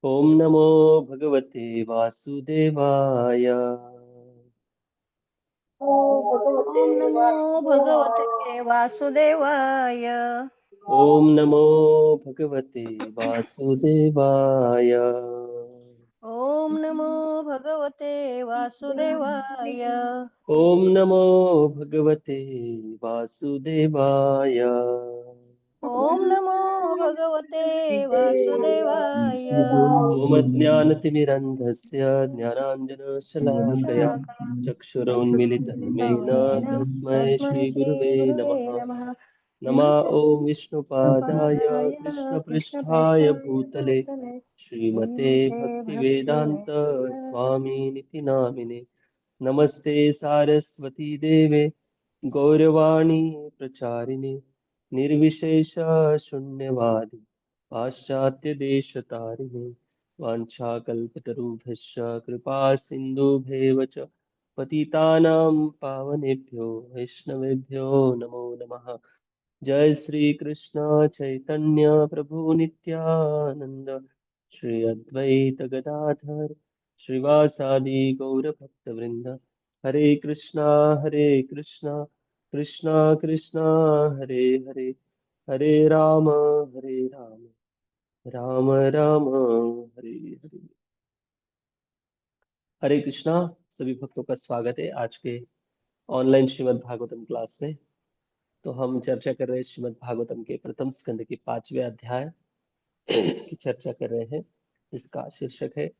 ओम नमो भगवते वासुदेवाय। ओम नमो भगवते वासुदेवाय। ओम नमो भगवते वासुदेवाय। ओम नमो भगवते वासुदेवाय। ओम नमो भगवते वासुदेवाय। ओम नमो भगवते वासुदेवाय। ओम अज्ञानतिमिरन्धस्य ज्ञानाञ्जनशलाकया चक्षुरुन्मिलितं येन तस्मै तस्मै श्रीगुरुवे श्रीगुरुवे नमः। नमः। नमः ॐ विष्णुपादाय कृष्णपादाय कृष्णपृष्ठाय कृष्णपृष्ठाय भूतले भूतले श्रीमते श्रीमते भक्तिवेदान्त भक्तिवेदान्त स्वामिनिति नामिने। नमस्ते सारस्वती देवे गौरवाणी प्रचारिणे निर्विशेष शून्यवादी पाश्चात्यदेशतारिणे वाञ्छाकल्पतरुभ्यश्च कृपा सिन्धुभ्येव च पतितानां पावनेभ्यो वैष्णवेभ्यो नमो नमः। जय श्री कृष्ण चैतन्य प्रभु नित्यानंद श्री अद्वैत गदाधर श्रीवासादि गौर भक्त वृंद। हरे कृष्णा कृष्णा कृष्णा कृष्णा हरे हरे। हरे राम राम राम हरे हरे। हरे कृष्णा। सभी भक्तों का स्वागत है आज के ऑनलाइन श्रीमद् भागवतम क्लास में। तो हम चर्चा कर रहे हैं श्रीमद् भागवतम के प्रथम स्कंद के 5वें अध्याय की चर्चा कर रहे हैं। इसका शीर्षक है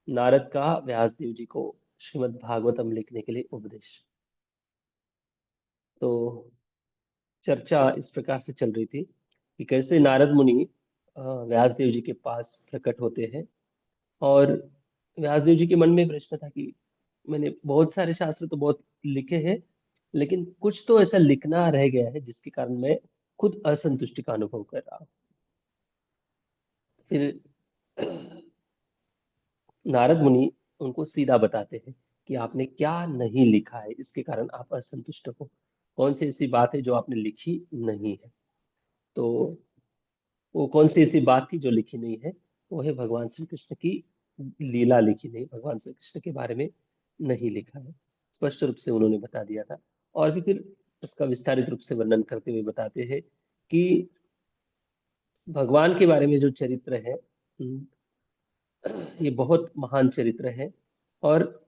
नारद का व्यासदेव जी को श्रीमद् भागवतम लिखने के लिए उपदेश। तो चर्चा इस प्रकार से चल रही थी कि कैसे नारद मुनि व्यासदेव जी के पास प्रकट होते हैं और व्यासदेव जी के मन में प्रश्न था कि मैंने बहुत सारे शास्त्र तो बहुत लिखे हैं, लेकिन कुछ तो ऐसा लिखना रह गया है जिसके कारण मैं खुद असंतुष्टि का अनुभव कर रहा हूँ। फिर नारद मुनि उनको सीधा बताते हैं कि आपने क्या नहीं लिखा है, इसके कारण आप असंतुष्ट हो। कौन सी ऐसी बात है जो आपने लिखी नहीं है? तो वो कौन सी ऐसी बात थी जो लिखी नहीं है? वो है भगवान श्री कृष्ण की लीला लिखी नहीं, भगवान श्री कृष्ण के बारे में नहीं लिखा है। स्पष्ट रूप से उन्होंने बता दिया था। और भी फिर उसका विस्तारित रूप से वर्णन करते हुए बताते हैं कि भगवान के बारे में जो चरित्र है, ये बहुत महान चरित्र है। और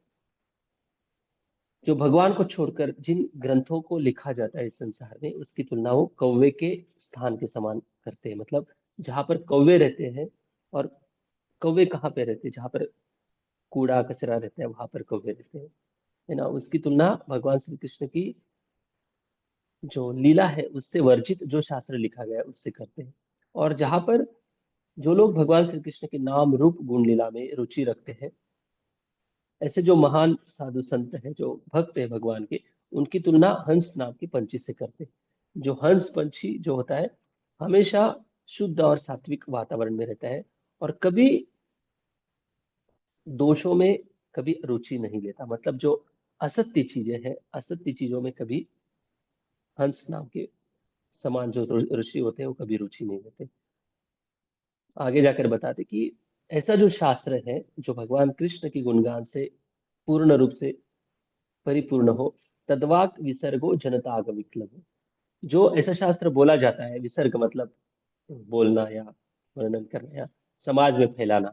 जो भगवान को छोड़कर जिन ग्रंथों को लिखा जाता है इस संसार में, उसकी तुलना वो कौवे के स्थान के समान करते हैं। मतलब जहां पर कौवे रहते हैं, और कौवे कहाँ पे रहते हैं? जहां पर कूड़ा कचरा रहता है वहां पर कौवे रहते हैं, है ना। उसकी तुलना भगवान श्री कृष्ण की जो लीला है उससे वर्जित जो शास्त्र लिखा गया है उससे करते हैं। और जहां पर जो लोग भगवान श्री कृष्ण के नाम रूप गुण लीला में रुचि रखते हैं, ऐसे जो महान साधु संत हैं जो भक्त है भगवान के, उनकी तुलना हंस नाम की पंछी से करते हैं। जो हंस पंछी जो होता है, हमेशा शुद्ध और सात्विक वातावरण में रहता है और कभी दोषों में कभी रुचि नहीं लेता। मतलब जो असत्य चीजें हैं, असत्य चीजों में कभी हंस नाम के समान जो ऋषि होते हैं वो कभी रुचि नहीं लेते। आगे जाकर बताते कि ऐसा जो शास्त्र है जो भगवान कृष्ण के गुणगान से पूर्ण रूप से परिपूर्ण हो, तद्वाक विसर्गो जनताग विक्लव। जो ऐसा शास्त्र बोला जाता है, विसर्ग मतलब बोलना या वर्णन करना या समाज में फैलाना।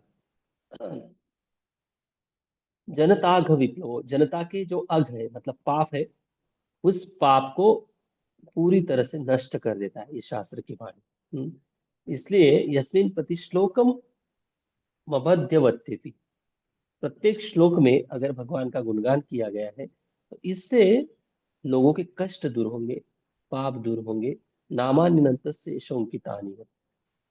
जनताघ विप्लव, जनता के जो अघ है मतलब पाप है, उस पाप को पूरी तरह से नष्ट कर देता है ये शास्त्र की वाणी। इसलिए यस्मिन प्रति श्लोकम मभद्यवत्यपि, प्रत्येक श्लोक में अगर भगवान का गुणगान किया गया है तो इससे लोगों के कष्ट दूर होंगे, पाप दूर होंगे। नामान्यनंत से शोकितानि है।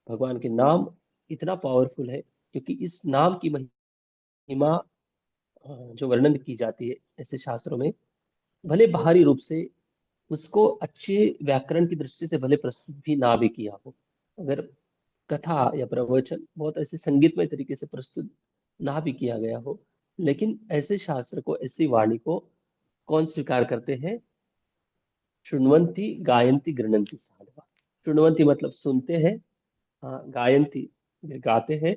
भगवान के नाम इतना पावरफुल है क्योंकि इस नाम की महिमा जो वर्णन की जाती है ऐसे शास्त्रों में, भले बाहरी रूप से उसको अच्छे व्याकरण की दृष्टि से भले प्रस्तुत भी ना भी किया हो, अगर कथा या प्रवचन बहुत ऐसे संगीतमय तरीके से प्रस्तुत ना भी किया गया हो, लेकिन ऐसे शास्त्र को, ऐसी वाणी को कौन स्वीकार करते हैं? शृण्वन्ति गायन्ति गृणन्ति साधवा। शृण्वन्ति मतलब सुनते हैं, हाँ, गायन्ति गाते हैं,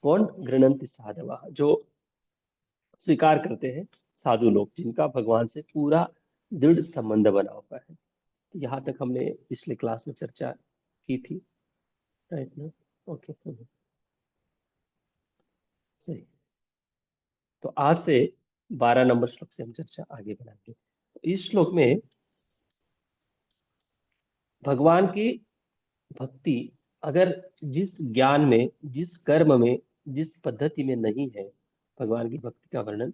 कौन? गृणंति साधवा, जो स्वीकार करते हैं, साधु लोग, जिनका भगवान से पूरा दृढ़ संबंध बना हुआ है। यहाँ तक हमने पिछले क्लास में चर्चा की थी, राइट ना? ओके, सही। तो आज से 12 नंबर श्लोक से हम चर्चा आगे बढ़ाएंगे। तो इस श्लोक में भगवान की भक्ति अगर जिस ज्ञान में, जिस कर्म में, जिस पद्धति में नहीं है, भगवान की भक्ति का वर्णन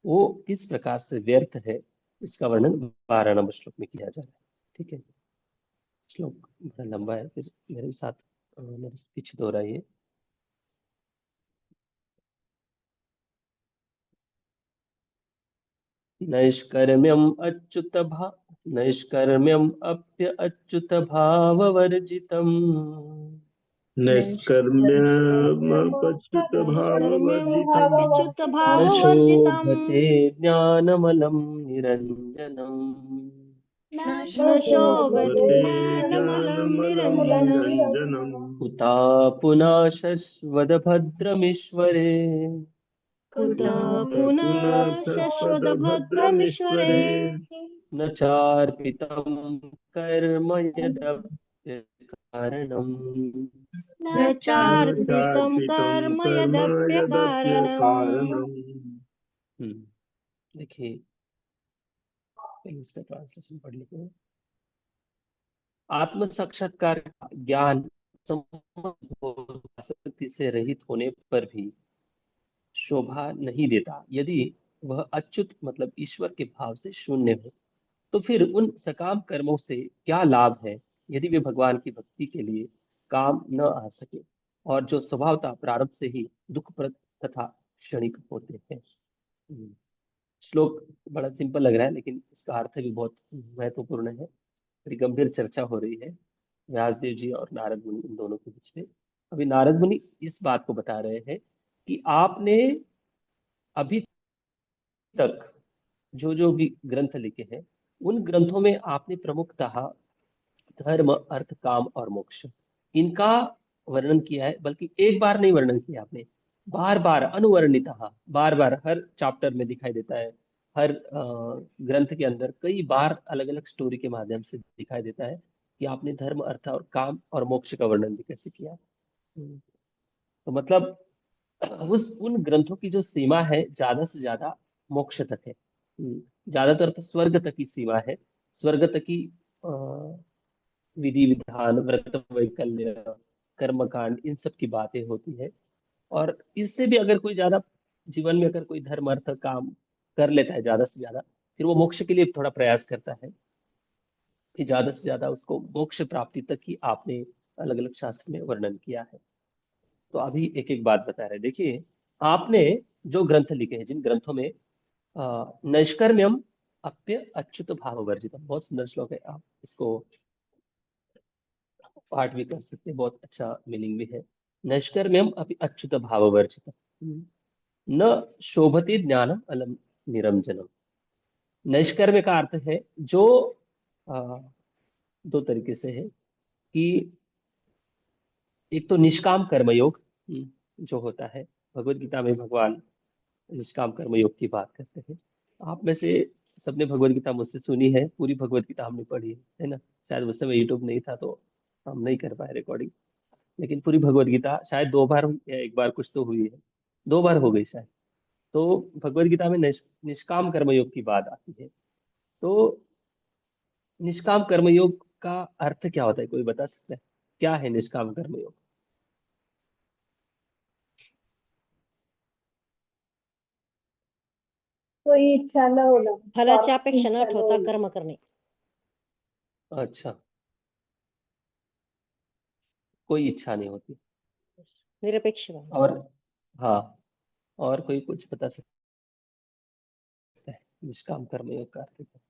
वो किस प्रकार से व्यर्थ है, इसका वर्णन 12 नंबर श्लोक में किया जा रहा है। ठीक है, श्लोक बड़ा लंबा है, फिर मेरे साथ मेरे पीछे दोहराइए। नैष्कर्म्यम अच्युत भा नैष्कर्म्यम अप्य अच्युत भाववर्जितम् नैष्कर्म्यमच्युत भाववर्जितम् नैष्कर्म्यमप्यच्युत न भाववर्जितम् शोभते ज्ञानमलं निरञ्जनम् न शोभते शोभते ज्ञानमलं ज्ञानमलं निरञ्जनम् निरञ्जनम् कुता पुनः शश्वदभद्रमीश्वरे कुतः पुनः पुनः शश्वतभद्रमीश्वरे शश्वतभद्रमीश्वरे न चार्पितं कर्म यदप्यकारणम् न न चार्पितं चार्पितं कर्म कर्म यदप्यकारणम्। यदप्यकारणम्। देखिए, पहले इसका ट्रांसलेशन पढ़ लेते हैं। आत्म साक्षात्कार का ज्ञान आसक्ति से रहित होने पर भी शोभा नहीं देता यदि वह अच्युत मतलब ईश्वर के भाव से शून्य हो। तो फिर उन सकाम कर्मों से क्या लाभ है यदि वे भगवान की भक्ति के लिए काम न आ सके, और जो स्वभावतः प्रारंभ से ही दुखप्रद तथा क्षणिक होते हैं। हम्म, श्लोक बड़ा सिंपल लग रहा है, लेकिन इसका अर्थ भी बहुत महत्वपूर्ण है। बड़ी गंभीर चर्चा हो रही है व्यासदेव जी और नारद मुनि, इन दोनों के बीच में। अभी नारद मुनि इस बात को बता रहे हैं कि आपने अभी तक जो जो भी ग्रंथ लिखे हैं, उन ग्रंथों में आपने प्रमुखतः धर्म, अर्थ, काम और मोक्ष, इनका वर्णन किया है। बल्कि एक बार नहीं वर्णन किया आपने, बार बार अनुवर्णित, बार बार हर चैप्टर में दिखाई देता है, हर ग्रंथ के अंदर कई बार अलग अलग स्टोरी के माध्यम से दिखाई देता है कि आपने धर्म, अर्थ और काम और मोक्ष का वर्णन भी कैसे किया। तो मतलब उस उन ग्रंथों की जो सीमा है ज्यादा से ज्यादा मोक्ष तक है। ज्यादातर तो स्वर्ग तक की सीमा है। स्वर्ग तक की अ, विधि विधान, व्रत वैकल्य, कर्मकांड, इन सब की बातें होती है। और इससे भी अगर कोई ज्यादा जीवन में अगर कोई धर्म, अर्थ, काम कर लेता है ज्यादा से ज्यादा, फिर वो मोक्ष के लिए थोड़ा प्रयास करता है, फिर ज्यादा से ज्यादा उसको मोक्ष प्राप्ति तक ही आपने अलग अलग शास्त्र में वर्णन किया है। तो अभी एक एक बात बता रहे हैं। देखिए, आपने जो ग्रंथ लिखे हैं, जिन ग्रंथों में नैष्कर्म्यम अप्य अच्युत भाव वर्जितम, बहुत सुंदर श्लोक है, आप इसको पाठ भी कर सकते हैं, बहुत अच्छा मीनिंग भी है। नैष्कर्म्यम अपि अच्युत भाव वर्जितम न शोभते ज्ञानम अलम निरंजनम। नैष्कर्म्य का अर्थ है जो आ, दो तरीके से है कि एक तो निष्काम कर्मयोग, जो होता है, भगवत गीता में भगवान निष्काम कर्मयोग की बात करते हैं। आप में से सबने भगवत गीता मुझसे सुनी है, पूरी भगवत गीता हमने पढ़ी है ना? शायद उस समय यूट्यूब नहीं था तो हम नहीं कर पाए रिकॉर्डिंग, लेकिन पूरी भगवत गीता शायद 2 बार हुई या एक बार, कुछ तो हुई है, 2 बार हो गई शायद। तो भगवत गीता में निष्काम कर्मयोग की बात आती है। तो निष्काम कर्मयोग का अर्थ क्या होता है, कोई बता सकता है? क्या है निष्काम कर्मयोग? कोई इच्छा न होना, फलाची स्वार्थी अपेक्षा न इच्छा न ठेवता होना। कर्म करणे। अच्छा, कोई इच्छा नहीं होती। निरपेक्ष भाव। और हाँ, और कोई कुछ बता सकता है निष्काम कर्मयोग का अर्थ क्या?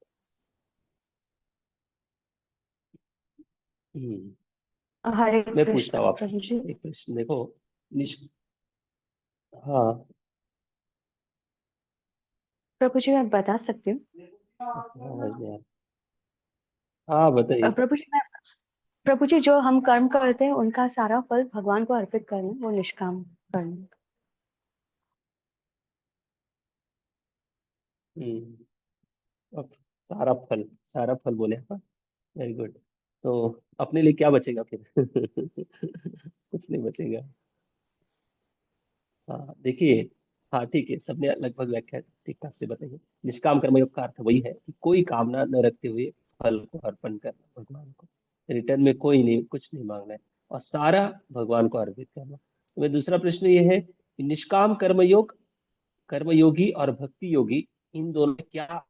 हरे मैं पूछता कृष्णा हूँ आपसे प्रभु जी। एक प्रश्न, देखो। निष् हाँ, प्रभु जी मैं बता सकती हूँ। समझ नहीं आ रहा। हाँ बताइए। प्रभु जी जो हम कर्म करते हैं उनका सारा फल भगवान को अर्पित करना, वो निष्काम कर्म। ओके, सारा फल बोले हाँ। Very good. तो अपने लिए क्या बचेगा फिर? कुछ नहीं बचेगा। हाँ देखिए, हाँ ठीक है, सबने लगभग व्याख्या ठीक ठाक से बताई है। निष्काम कर्मयोग का अर्थ वही है कि कोई कामना न रखते हुए फल को अर्पण करना भगवान को। रिटर्न में कोई नहीं, कुछ नहीं मांगना है, और सारा भगवान को अर्पित करना। तो मेरा दूसरा प्रश्न ये है कि निष्काम कर्मयोग, कर्मयोगी और भक्ति योगी, इन दोनों में क्या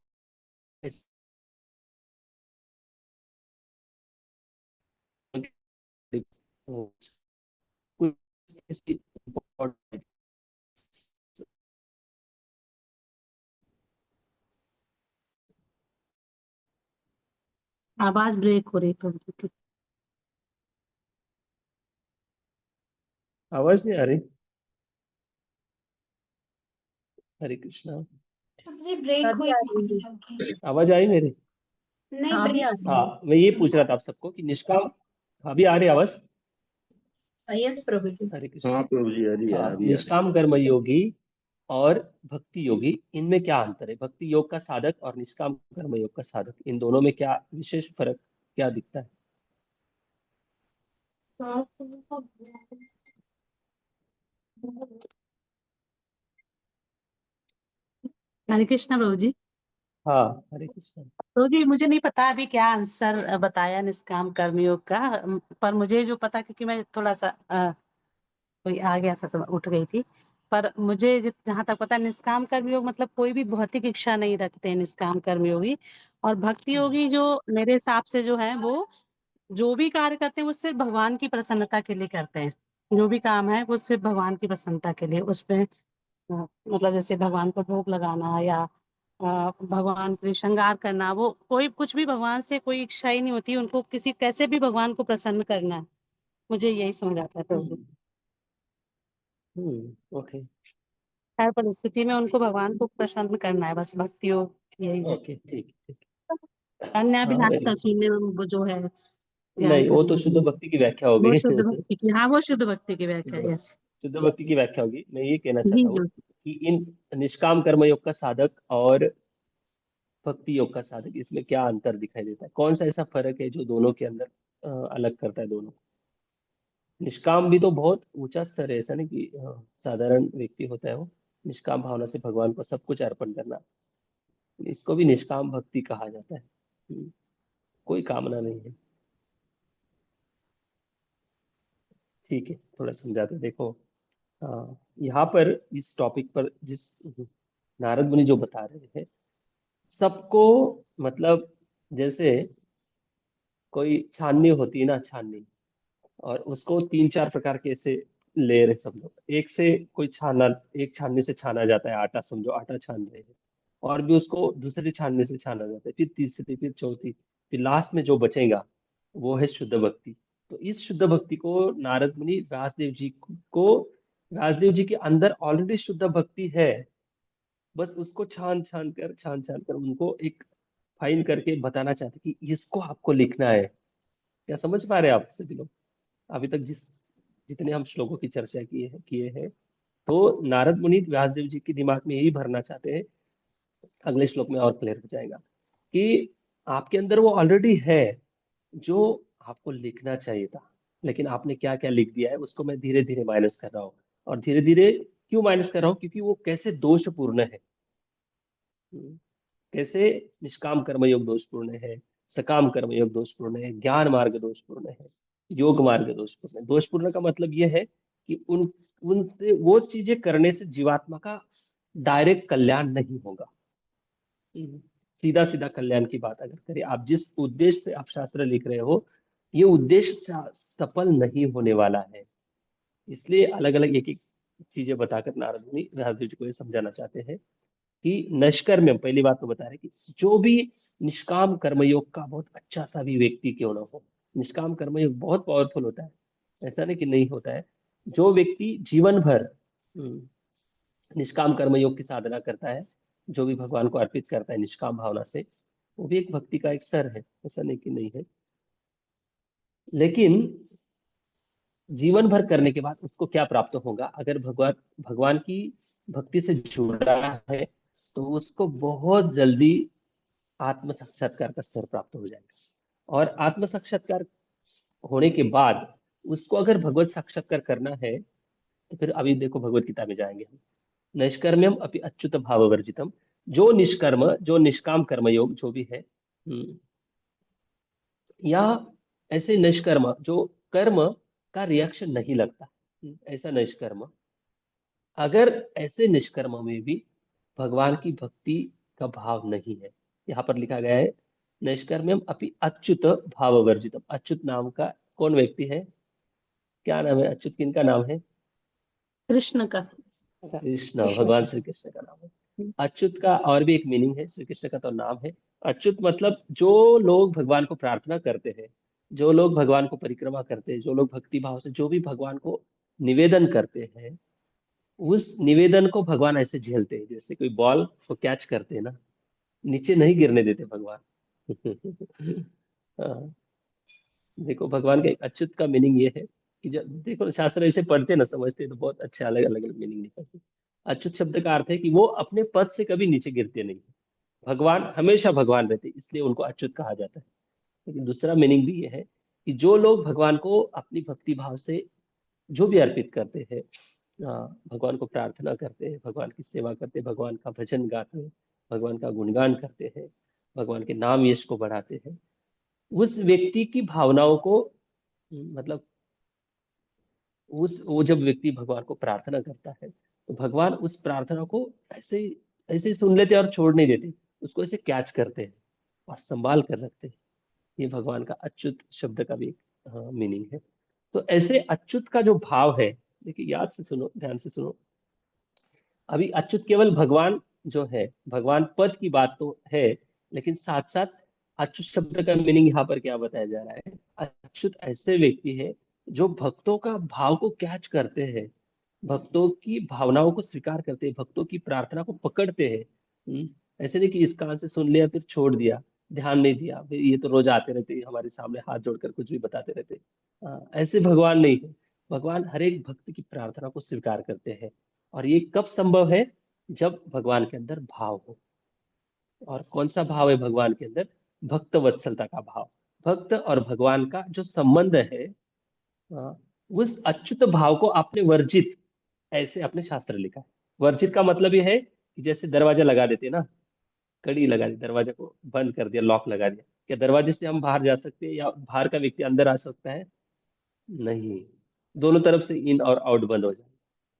कुछ ऐसी important आवाज ब्रेक हो रही थोड़ी। आवाज नहीं आ रही? हरे कृष्णा। जी ब्रेक अभी हुई आ थी रही आपकी। आवाज आई मेरी? नहीं हाँ अभी आ ब्रेक। रही है। हाँ, मैं ये पूछ रहा था आप सबको कि निष्काम, अभी आ रही आवाज? यस प्रभु जी। हरे कृष्ण। हाँ प्रभु जी, अभी हाँ, अभी आ रही निष्काम कर्म योगी और भक्ति योगी, इनमें क्या अंतर है? भक्ति योग का साधक और निष्काम कर्म योग का साधक, इन दोनों में क्या विशेष फर्क क्या दिखता है? हरे कृष्णा प्रभु जी। हाँ हरे कृष्ण। प्रभु जी मुझे नहीं पता अभी क्या आंसर बताया निष्काम कर्मयोग का, पर मुझे जो पता, क्योंकि मैं थोड़ा सा कोई आ गया था तो मैं उठ गई थी। पर मुझे जहाँ तक पता है, निष्काम कर्मयोग मतलब कोई भी भौतिक इच्छा नहीं रखते हैं निष्काम कर्मयोगी। और भक्ति योगी जो मेरे हिसाब से जो है वो जो भी कार्य करते हैं वो सिर्फ भगवान की प्रसन्नता के लिए करते हैं। जो भी काम है वो सिर्फ भगवान की प्रसन्नता के लिए, उसमें मतलब जैसे भगवान को भोग लगाना या भगवान के लिए श्रृंगार करना, वो कोई कुछ भी भगवान से कोई इच्छा ही नहीं होती उनको, किसी कैसे भी भगवान को प्रसन्न करना है। मुझे यही समझ आता है प्रभु। ओके हर परिस्थिति में उनको भगवान को प्रसन्न करना है, बस भक्ति योग यही है। ओके, ठीक ठीक। अन्य हाँ अभिलाषिता वेरी, शून्य वो जो है ध्यान नहीं वो तो करना, शुद्ध भक्ति की व्याख्या हो वो गई। शुद्ध भक्ति की, हाँ वो शुद्ध भक्ति की व्याख्या है, यस। शुद्ध भक्ति की व्याख्या होगी। मैं ये कहना जी चाहता हूँ जी। कि इन निष्काम कर्मयोग का साधक और भक्ति योग का साधक, इसमें क्या अंतर दिखाई देता है? कौन सा ऐसा फर्क है जो दोनों के अंदर अलग करता है दोनों को? निष्काम भी तो बहुत ऊंचा स्तर है, ऐसा नहीं कि साधारण व्यक्ति होता है वो। निष्काम भावना से भगवान को सब कुछ अर्पण करना, इसको भी निष्काम भक्ति कहा जाता है। कोई कामना नहीं है। ठीक है, थोड़ा समझाते देखो। यहाँ पर इस टॉपिक पर जिस नारद मुनि जो बता रहे हैं सबको, मतलब जैसे कोई छाननी होती है ना, छाननी, और उसको तीन चार प्रकार के ऐसे लेयर है सब लोग। एक से कोई छाना, एक छाननी से छाना जाता है आटा, समझो आटा छान रहे हैं, और भी उसको दूसरी छाननी से छाना जाता है, फिर तीसरी, फिर चौथी, फिर लास्ट में जो बचेगा वो है शुद्ध भक्ति। तो इस शुद्ध भक्ति को नारद मुनि व्यासदेव जी को, व्यासदेव जी के अंदर ऑलरेडी शुद्ध भक्ति है, बस उसको छान छान कर उनको एक फाइन करके बताना चाहते कि इसको आपको लिखना है। क्या समझ पा रहे हैं आप सभी लोग? अभी तक जितने हम श्लोकों की चर्चा किए हैं, तो नारद मुनि व्यासदेव जी के दिमाग में यही भरना चाहते हैं। अगले श्लोक में और क्लियर हो जाएगा कि आपके अंदर वो ऑलरेडी है जो आपको लिखना चाहिए था, लेकिन आपने क्या क्या लिख दिया है उसको मैं धीरे धीरे माइनस कर रहा हूँ। और धीरे धीरे क्यों माइनस कर रहा हूँ? क्योंकि वो कैसे दोषपूर्ण है। कैसे निष्काम कर्मयोग दोषपूर्ण है, सकाम कर्मयोग दोषपूर्ण है, ज्ञान मार्ग दोषपूर्ण है, योग मार्ग दोषपूर्ण है। दोषपूर्ण का मतलब यह है कि उनसे वो चीजें करने से जीवात्मा का डायरेक्ट कल्याण नहीं होगा। सीधा सीधा कल्याण की बात अगर करें, आप जिस उद्देश्य से आप शास्त्र लिख रहे हो, ये उद्देश्य सफल नहीं होने वाला है। इसलिए अलग अलग एक एक चीजें बताकर नारद मुनि व्यासदेव जी को ये समझाना चाहते हैं कि नष्कर्म, पहली बात तो बता रहे कि जो भी निष्काम कर्मयोग का बहुत अच्छा सा भी व्यक्ति क्यों ना हो, निष्काम कर्मयोग बहुत पावरफुल होता है, ऐसा नहीं कि नहीं होता है। जो व्यक्ति जीवन भर निष्काम कर्मयोग की साधना करता है, जो भी भगवान को अर्पित करता है निष्काम भावना से, वो भी एक भक्ति का एक स्तर है, ऐसा नहीं कि नहीं है। लेकिन जीवन भर करने के बाद उसको क्या प्राप्त होगा? अगर भगवान भगवान की भक्ति से जुड़ा है तो उसको बहुत जल्दी आत्म साक्षात्कार का स्तर प्राप्त हो जाएगा। और आत्म साक्षात्कार होने के बाद उसको अगर भगवत साक्षात्कार करना है तो फिर अभी देखो भगवत गीता में जाएंगे हम। नैष्कर्म्यम अपि अच्युत भाव वर्जितम, जो निष्कर्म, जो निष्काम कर्मयोग जो भी है, या ऐसे निष्कर्म जो कर्म का रिएक्शन नहीं लगता, ऐसा निष्कर्म, अगर ऐसे निष्कर्म में भी भगवान की भक्ति का भाव नहीं है, यहाँ पर लिखा गया है नैष्कर्म्यम अपि अच्युत भाव वर्जितम। अच्युत नाम का कौन व्यक्ति है, क्या नाम है अच्युत, किनका नाम है? कृष्ण का। कृष्ण, भगवान श्री कृष्ण का नाम है। अच्युत का और भी एक मीनिंग है, श्री कृष्ण का तो नाम है। अच्युत मतलब जो लोग भगवान को प्रार्थना करते हैं, जो लोग भगवान को परिक्रमा करते हैं, जो लोग भक्ति भाव से जो भी भगवान को निवेदन करते हैं, उस निवेदन को भगवान ऐसे झेलते हैं जैसे कोई बॉल को कैच करते हैं ना, नीचे नहीं गिरने देते भगवान। हाँ, देखो भगवान का एक अच्युत का मीनिंग ये है कि जब देखो शास्त्र ऐसे पढ़ते ना, समझते तो बहुत अच्छे अलग अलग मीनिंग निकलते। अच्युत शब्द का अर्थ है कि वो अपने पद से कभी नीचे गिरते नहीं। भगवान हमेशा भगवान रहते, इसलिए उनको अच्युत कहा जाता है। लेकिन दूसरा मीनिंग भी ये है कि जो लोग भगवान को अपनी भक्ति भाव से जो भी अर्पित करते हैं, भगवान को प्रार्थना करते हैं, भगवान की सेवा करते हैं, भगवान का भजन गाते हैं, भगवान का गुणगान करते हैं, भगवान के नाम यश को बढ़ाते हैं, उस व्यक्ति की भावनाओं को, मतलब उस वो जब व्यक्ति भगवान को प्रार्थना करता है तो भगवान उस प्रार्थना को ऐसे ऐसे ही सुन लेते हैं और छोड़ नहीं देते, उसको ऐसे कैच करते हैं और संभाल कर रखते हैं। ये भगवान का अच्युत शब्द का भी मीनिंग है। तो ऐसे अच्युत का जो भाव है, देखिए याद से सुनो, ध्यान से सुनो। अभी अच्युत केवल भगवान जो है, भगवान पद की बात तो है, लेकिन साथ साथ अच्युत शब्द का मीनिंग यहाँ पर क्या बताया जा रहा है? अच्युत ऐसे व्यक्ति है जो भक्तों का भाव को कैच करते हैं, भक्तों की भावनाओं को स्वीकार करते हैं, भक्तों की प्रार्थना को पकड़ते हैं। ऐसे नहीं कि इस कान से सुन लिया फिर छोड़ दिया, ध्यान नहीं दिया, फिर ये तो रोज आते रहते हमारे सामने हाथ जोड़कर कुछ भी बताते रहते। ऐसे भगवान नहीं है। भगवान हर एक भक्त की प्रार्थना को स्वीकार करते हैं। और ये कब संभव है? जब भगवान के अंदर भाव हो। और कौन सा भाव है भगवान के अंदर? भक्त वत्सलता का भाव। भक्त और भगवान का जो संबंध है, उस अच्युत भाव को आपने वर्जित, ऐसे अपने शास्त्र लिखा है। वर्जित का मतलब ये है कि जैसे दरवाजा लगा देते हैं ना, कड़ी लगा दी, दरवाजे को बंद कर दिया, लॉक लगा दिया, क्या दरवाजे से हम बाहर जा सकते हैं या बाहर का व्यक्ति अंदर आ सकता है? नहीं, दोनों तरफ से इन और आउट बंद हो जाए।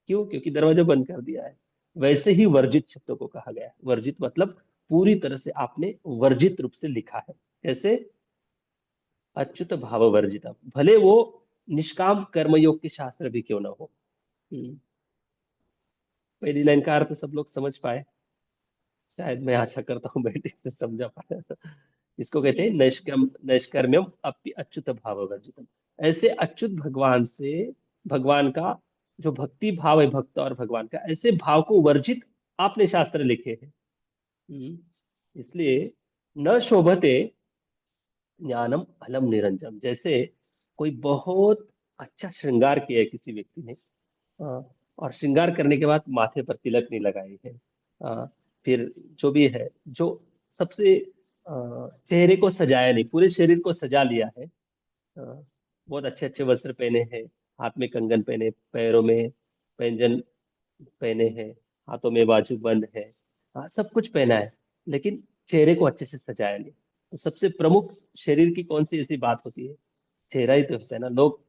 क्यों? क्योंकि दरवाजा बंद कर दिया है। वैसे ही वर्जित शब्दों को कहा गया है। वर्जित मतलब पूरी तरह से आपने वर्जित रूप से लिखा है। कैसे? अच्युत भाव वर्जित, भले वो निष्काम कर्मयोग के शास्त्र भी क्यों ना हो। पहली लाइन का अर्थ सब लोग समझ पाए? शायद, मैं आशा करता हूँ बैठे से समझा पाए। इसको कहते हैं नैष्कर्म्यम अपि अच्युत भाव वर्जितम। ऐसे अच्युत भगवान से, भगवान का जो भक्ति भाव है, भक्त और भगवान का, ऐसे भाव को वर्जित आपने शास्त्र लिखे हैं। इसलिए न शोभते ज्ञानम अलम निरंजन। जैसे कोई बहुत अच्छा श्रृंगार किया है किसी व्यक्ति ने, और श्रृंगार करने के बाद माथे पर तिलक नहीं लगाए है, फिर जो भी है, जो सबसे चेहरे को सजाया नहीं, पूरे शरीर को सजा लिया है, बहुत अच्छे अच्छे वस्त्र पहने हैं, हाथ में कंगन पहने, पैरों में पैंजन पहने हैं, हाथों में बाजूबंद है, सब कुछ पहना है, लेकिन चेहरे को अच्छे से सजाया नहीं। तो सबसे प्रमुख शरीर की कौन सी ऐसी बात होती है? चेहरा ही तो होता है ना। लोग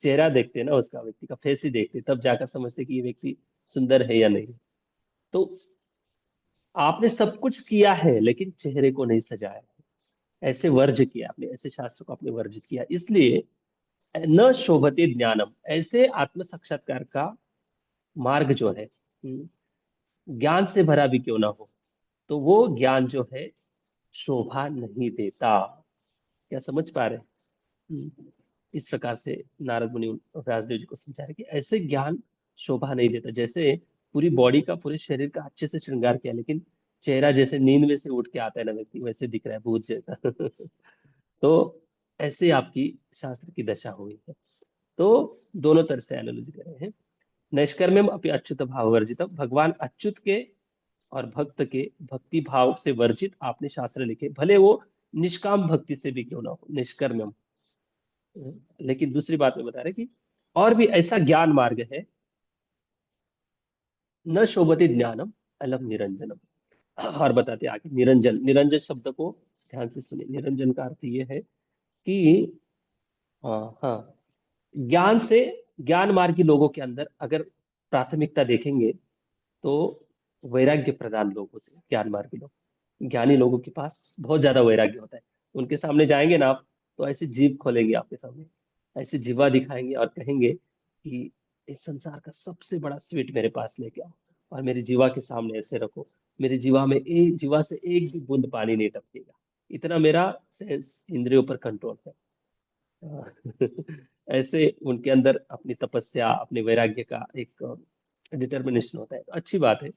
चेहरा देखते हैं ना, उसका, व्यक्ति का फेस ही देखते हैं, तब जाकर समझते कि ये व्यक्ति सुंदर है या नहीं। तो आपने सब कुछ किया है लेकिन चेहरे को नहीं सजाया, ऐसे वर्ज किया आपने, ऐसे शास्त्र को आपने वर्जित किया। इसलिए न शोभते ज्ञानम, ऐसे आत्म साक्षात्कार का मार्ग जो है, ज्ञान से भरा भी क्यों ना हो, तो वो ज्ञान जो है शोभा नहीं देता। क्या समझ पा रहे? इस प्रकार से नारद मुनि व्यासदेव जी को समझा रहे कि ऐसे ज्ञान शोभा नहीं देता। जैसे पूरी बॉडी का, पूरे शरीर का अच्छे से श्रृंगार किया, लेकिन चेहरा जैसे नींद में से उठ के आता है ना व्यक्ति, वैसे दिख रहा है भूत जैसा। तो ऐसे आपकी शास्त्र की दशा हुई है। तो दोनों तरह से एनालॉजी कर रहे हैं। नैष्कर्म्यम अपि अच्युत भाव वर्जितम, भगवान अच्युत के और भक्त के भक्ति भाव से वर्जित आपने शास्त्र लिखे, भले वो निष्काम भक्ति से भी क्यों ना हो, निष्कर्मम। लेकिन दूसरी बात में बता रहे कि और भी ऐसा ज्ञान मार्ग है, न शोभते ज्ञानम अलम निरंजनम। और बताते आगे, निरंजन, निरंजन शब्द को ध्यान से सुनिए। निरंजन का अर्थ ये है कि हाँ, ज्ञान से, ज्ञान मार्गी लोगों के अंदर अगर प्राथमिकता देखेंगे तो वैराग्य प्रधान लोग होते हैं ज्ञान मार्गी लोग। ज्ञानी लोगों के पास बहुत ज्यादा वैराग्य होता है। उनके सामने जाएंगे ना आप, तो ऐसी जीभ खोलेंगे आपके सामने, ऐसी जीवा दिखाएंगे और कहेंगे कि इस संसार का सबसे बड़ा स्वीट मेरे पास लेके आओ और मेरी जीवा के सामने ऐसे रखो, मेरी जीवा में एक, जीवा से एक भी बूंद पानी नहीं टपकेगा, इतना मेरा सेंस इंद्रियों पर कंट्रोल है। ऐसे उनके अंदर अपनी तपस्या, अपने वैराग्य का एक डिटर्मिनेशन होता है। तो अच्छी बात है।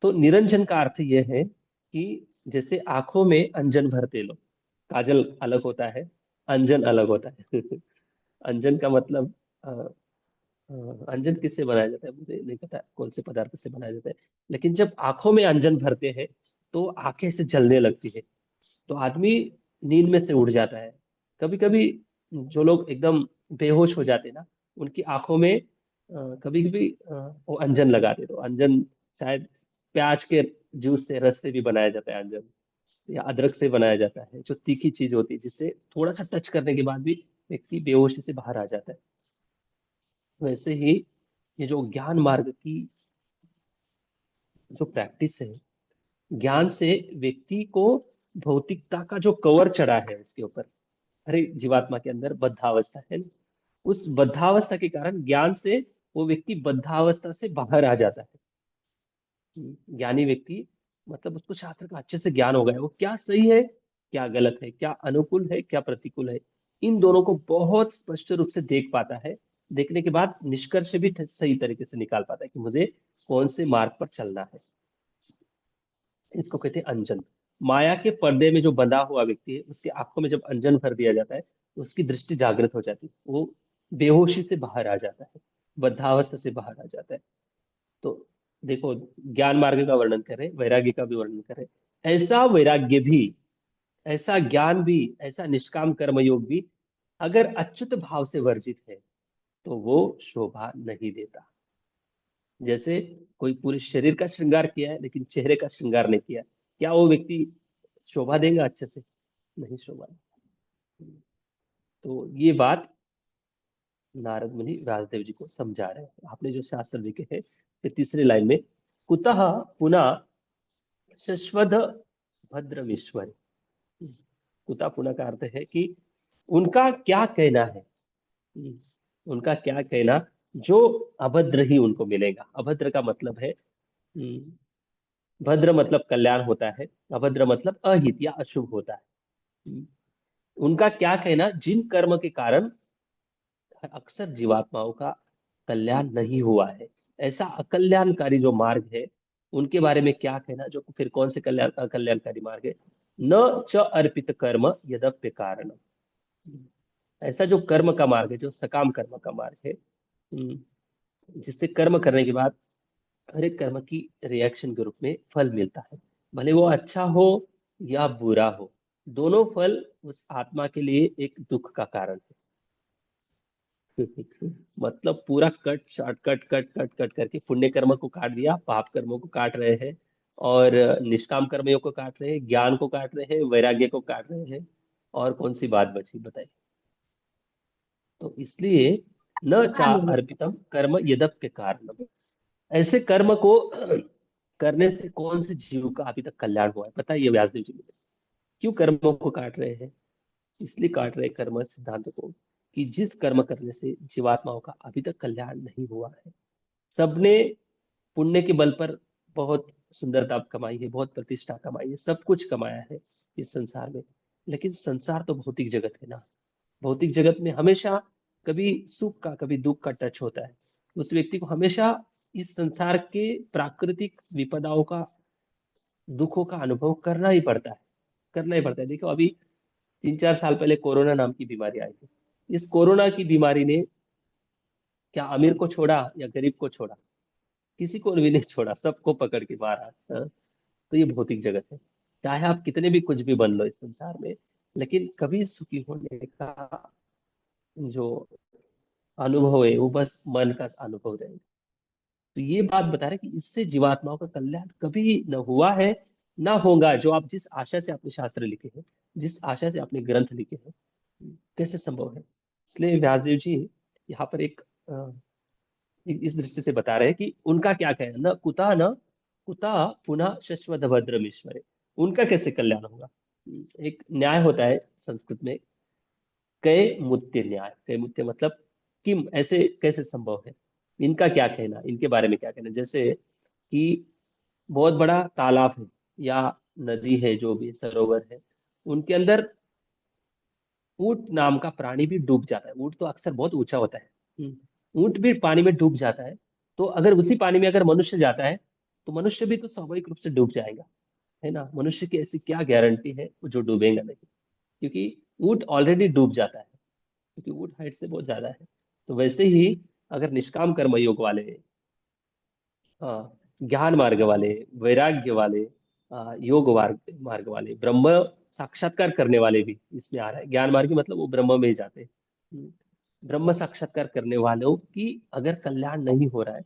तो निरंजन का अर्थ यह है कि जैसे आंखों में अंजन भरते लोग, काजल अलग होता है, अंजन अलग होता है। अंजन का मतलब अंजन किससे बनाया जाता है मुझे नहीं पता, कौन से पदार्थ से बनाया जाता है, लेकिन जब आंखों में अंजन भरते हैं तो आंखें से जलने लगती है, तो आदमी नींद में से उठ जाता है। कभी कभी जो लोग एकदम बेहोश हो जाते हैं ना, उनकी आंखों में कभी कभी वो अंजन लगाते, तो अंजन शायद प्याज के जूस से, रस से भी बनाया जाता है अंजन, या अदरक से बनाया जाता है, जो तीखी चीज होती है जिससे थोड़ा सा टच करने के बाद भी व्यक्ति बेहोशी से बाहर आ जाता है। वैसे ही ये जो ज्ञान मार्ग की जो प्रैक्टिस है, ज्ञान से व्यक्ति को भौतिकता का जो कवर चढ़ा है उसके ऊपर, हर एक जीवात्मा के अंदर बद्धावस्था है ना, उस बद्धावस्था के कारण ज्ञान से वो व्यक्ति बद्धावस्था से बाहर आ जाता है। ज्ञानी व्यक्ति मतलब उसको शास्त्र का अच्छे से ज्ञान हो गया है, वो क्या सही है क्या गलत है, क्या अनुकूल है क्या प्रतिकूल है, इन दोनों को बहुत स्पष्ट रूप से देख पाता है। देखने के बाद निष्कर्ष भी सही तरीके से निकाल पाता है कि मुझे कौन से मार्ग पर चलना है। इसको कहते हैं अंजन। माया के पर्दे में जो बंधा हुआ व्यक्ति है, उसकी आंखों में जब अंजन भर दिया जाता है तो उसकी दृष्टि जागृत हो जाती है, वो बेहोशी से बाहर आ जाता है, बद्धावस्था से बाहर आ जाता है। तो देखो, ज्ञान मार्ग का वर्णन करें, वैराग्य का भी वर्णन करें, ऐसा वैराग्य भी, ऐसा ज्ञान भी, ऐसा निष्काम कर्म योग भी अगर अच्युत भाव से वर्जित है तो वो शोभा नहीं देता। जैसे कोई पूरे शरीर का श्रृंगार किया है लेकिन चेहरे का श्रृंगार नहीं किया, क्या वो व्यक्ति शोभा देगा अच्छे से? नहीं शोभा देगा। तो ये बात नारद मुनि व्यासदेव जी को समझा रहे हैं। आपने जो शास्त्र लिखे हैं कि तीसरी लाइन में, कुतः पुनः शश्वत भद्रमीश्वर। कुतः पुनः का अर्थ है कि उनका क्या कहना है, उनका क्या कहना जो अभद्र ही उनको मिलेगा। अभद्र का मतलब है, भद्र मतलब कल्याण होता है, अभद्र मतलब अहित या अशुभ होता है। उनका क्या कहना जिन कर्म के कारण अक्सर जीवात्माओं का कल्याण नहीं हुआ है, ऐसा अकल्याणकारी जो मार्ग है उनके बारे में क्या कहना, जो फिर कौन से अकल्याणकारी मार्ग है। न च अर्पित कर्म यद्यप्य कारण, ऐसा जो कर्म का मार्ग है, जो सकाम कर्म का मार्ग है, जिससे कर्म करने के बाद हर एक कर्म की रिएक्शन के रूप में फल मिलता है, भले वो अच्छा हो या बुरा हो, दोनों फल उस आत्मा के लिए एक दुख का कारण है। मतलब पूरा cut short cut cut cut cut करके पुण्य कर्म को काट दिया, पाप कर्मों को काट रहे हैं, और निष्काम कर्मयों को काट रहे हैं, ज्ञान को काट रहे हैं, वैराग्य को काट रहे हैं, और कौन सी बात बची बताइए। तो इसलिए न चा अर्पितम कर्म यद्यप्य कारणम, ऐसे कर्म को करने से कौन से जीव का अभी तक कल्याण हुआ है बताइए व्यासदेव जी मुझे। क्यों कर्मों को काट रहे हैं? इसलिए काट रहे कर्म सिद्धांत को कि जिस कर्म करने से जीवात्माओं का अभी तक कल्याण नहीं हुआ है। सबने पुण्य के बल पर बहुत सुंदरता कमाई है, बहुत प्रतिष्ठा कमाई है, सब कुछ कमाया है इस संसार में, लेकिन संसार तो भौतिक जगत है ना। भौतिक जगत में हमेशा कभी सुख का कभी दुख का टच होता है। उस व्यक्ति को हमेशा इस संसार के प्राकृतिक विपदाओं का, दुखों का अनुभव करना ही पड़ता है, करना ही पड़ता है। देखो, अभी 3-4 साल पहले कोरोना नाम की बीमारी आई थी। इस कोरोना की बीमारी ने क्या अमीर को छोड़ा या गरीब को छोड़ा? किसी को भी नहीं छोड़ा, सबको पकड़ के मारा। हाँ, तो ये भौतिक जगत है। चाहे आप कितने भी कुछ भी बन लो इस संसार में, लेकिन कभी सुखी होने का जो अनुभव है वो बस मन का अनुभव रहेगा। तो ये बात बता रहे कि इससे जीवात्माओं का कल्याण कभी न हुआ है, ना होगा। जो आप जिस आशा से आपने शास्त्र लिखे हैं, जिस आशा से आपने ग्रंथ लिखे हैं, कैसे संभव है? इसलिए व्यासदेव जी यहाँ पर इस दृष्टि से बता रहे हैं कि उनका क्या कहना, न कुता न कुता पुनः शश्वत भद्रमीश्वरे, उनका कैसे कल्याण होगा। एक न्याय होता है संस्कृत में, कय मुत्य न्याय। कय मुत्य मतलब किम, ऐसे कैसे संभव है, इनका क्या कहना, इनके बारे में क्या कहना। जैसे कि बहुत बड़ा तालाब है या नदी है, जो भी सरोवर है, उनके अंदर ऊंट नाम का प्राणी भी डूब जाता है। ऊंट तो अक्सर बहुत ऊंचा होता है। ऊंट भी पानी में डूब जाता है। तो अगर उसी पानी में अगर मनुष्य जाता है, तो मनुष्य भी तो स्वाभाविक रूप से डूब जाएगा, है ना। मनुष्य की ऐसी क्या गारंटी है जो डूबेगा नहीं, क्योंकि ऊंट ऑलरेडी डूब जाता है, क्योंकि ऊंट हाइट से बहुत ज्यादा है। तो वैसे ही अगर निष्काम कर्म योग वाले, हाँ, ज्ञान मार्ग वाले, वैराग्य वाले, योग मार्ग मार्ग वाले, ब्रह्म साक्षात्कार करने वाले भी इसमें आ रहा है। ज्ञान मार्ग मतलब वो ब्रह्म में ही जाते हैं। ब्रह्म साक्षात्कार करने वालों की अगर कल्याण नहीं हो रहा है,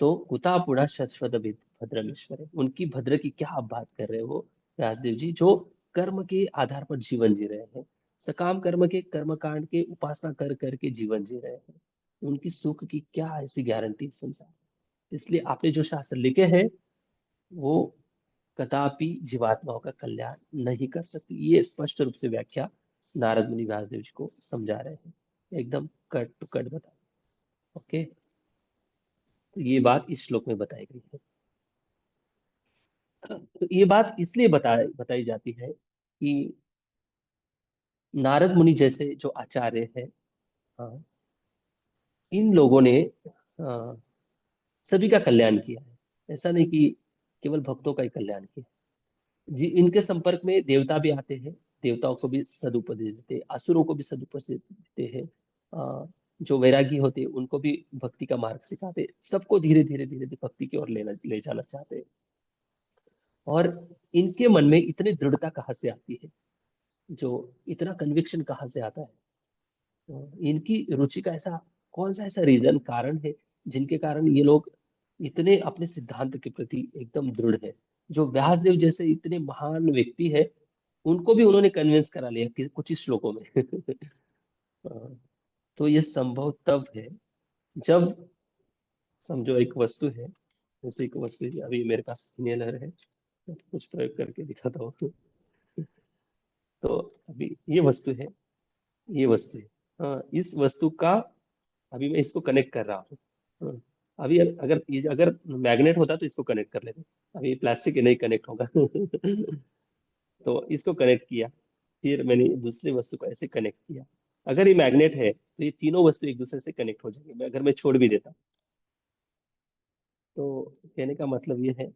तो कुता पुड़ा शश्वत भद्रमेश्वर है, उनकी भद्र की क्या आप बात कर रहे हो व्यासदेव जी, जो कर्म के आधार पर जीवन जी रहे हैं, सकाम कर्म के कर्म कांड के उपासना कर करके जीवन जी रहे हैं, उनकी सुख की क्या ऐसी गारंटी संसार। इसलिए आपने जो शास्त्र लिखे हैं वो कदापि जीवात्माओं का कल्याण नहीं कर सकती। ये स्पष्ट रूप से व्याख्या नारद मुनि व्यासदेव जी को समझा रहे हैं, एकदम कट टू कट बता। ओके, तो ये बात इस श्लोक में बताई गई है। तो ये बात इसलिए बताई जाती है कि नारद मुनि जैसे जो आचार्य है, हाँ, इन लोगों ने हाँ, सभी का कल्याण किया है। ऐसा नहीं कि केवल भक्तों का ही कल्याण किया। जी, इनके संपर्क में देवता भी आते हैं, देवताओं को भी सदुपदेश देते हैं, असुरों को भी सदुपदेश देते हैं। जो वैरागी होते हैं उनको भी भक्ति का मार्ग सिखाते हैं। सबको धीरे धीरे धीरे धीरे भक्ति की ओर ले जाना चाहते हैं। और इनके मन में इतनी दृढ़ता कहाँ से आती है, जो इतना कन्विक्शन कहाँ से आता है। इनकी रुचि का ऐसा कौन सा ऐसा रीजन, कारण है, जिनके कारण ये लोग इतने अपने सिद्धांत के प्रति एकदम दृढ़ है। जो व्यासदेव जैसे इतने महान व्यक्ति है, उनको भी उन्होंने कन्विंस करा लिया कि कुछ ही श्लोकों में। तो ये संभव तब है जब, समझो एक वस्तु है, जैसे एक वस्तु है, अभी मेरे पास इनहेलर है, मैं कुछ प्रयोग करके दिखाता हूँ। तो अभी ये वस्तु है, ये वस्तु है, इस वस्तु का अभी मैं इसको कनेक्ट कर रहा हूँ। हाँ, अभी अगर मैग्नेट होता तो इसको कनेक्ट कर लेते, अभी प्लास्टिक नहीं कनेक्ट होगा। तो इसको कनेक्ट किया, फिर मैंने दूसरी वस्तु को ऐसे कनेक्ट किया। अगर ये मैग्नेट है तो ये तीनों वस्तु एक दूसरे से कनेक्ट हो जाएंगे, अगर मैं छोड़ भी देता। तो कहने का मतलब ये है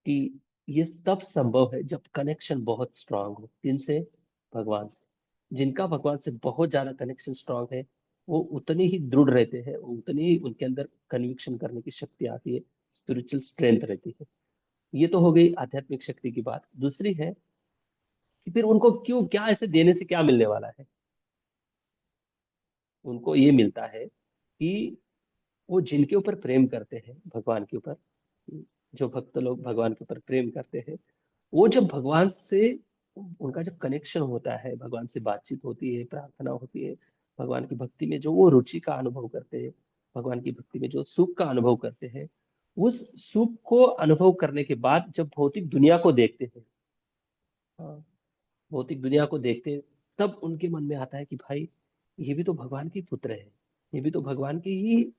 कि ये तब संभव है जब कनेक्शन बहुत स्ट्रांग हो। किनसे? भगवान से। जिनका भगवान से बहुत ज्यादा कनेक्शन स्ट्रांग है, वो उतने ही दृढ़ रहते हैं, वो उतनी ही उनके अंदर कन्विक्शन करने की शक्ति आती है, स्पिरिचुअल स्ट्रेंथ रहती है। ये तो हो गई आध्यात्मिक शक्ति की बात। दूसरी है कि फिर उनको क्यों, क्या ऐसे देने से क्या मिलने वाला है। उनको ये मिलता है कि वो जिनके ऊपर प्रेम करते हैं, भगवान के ऊपर, जो भक्त लोग भगवान के ऊपर प्रेम करते हैं, वो जब भगवान से उनका जब कनेक्शन होता है, भगवान से बातचीत होती है, प्रार्थना होती है, भगवान की भक्ति में जो वो रुचि का अनुभव करते हैं, भगवान की भक्ति में जो सुख का अनुभव करते हैं, उस सुख को अनुभव करने के बाद जब भौतिक दुनिया को देखते हैं, हाँ, भौतिक दुनिया को देखते हैं, तब उनके मन में आता है कि भाई ये भी तो भगवान की पुत्र है, ये भी तो भगवान की ही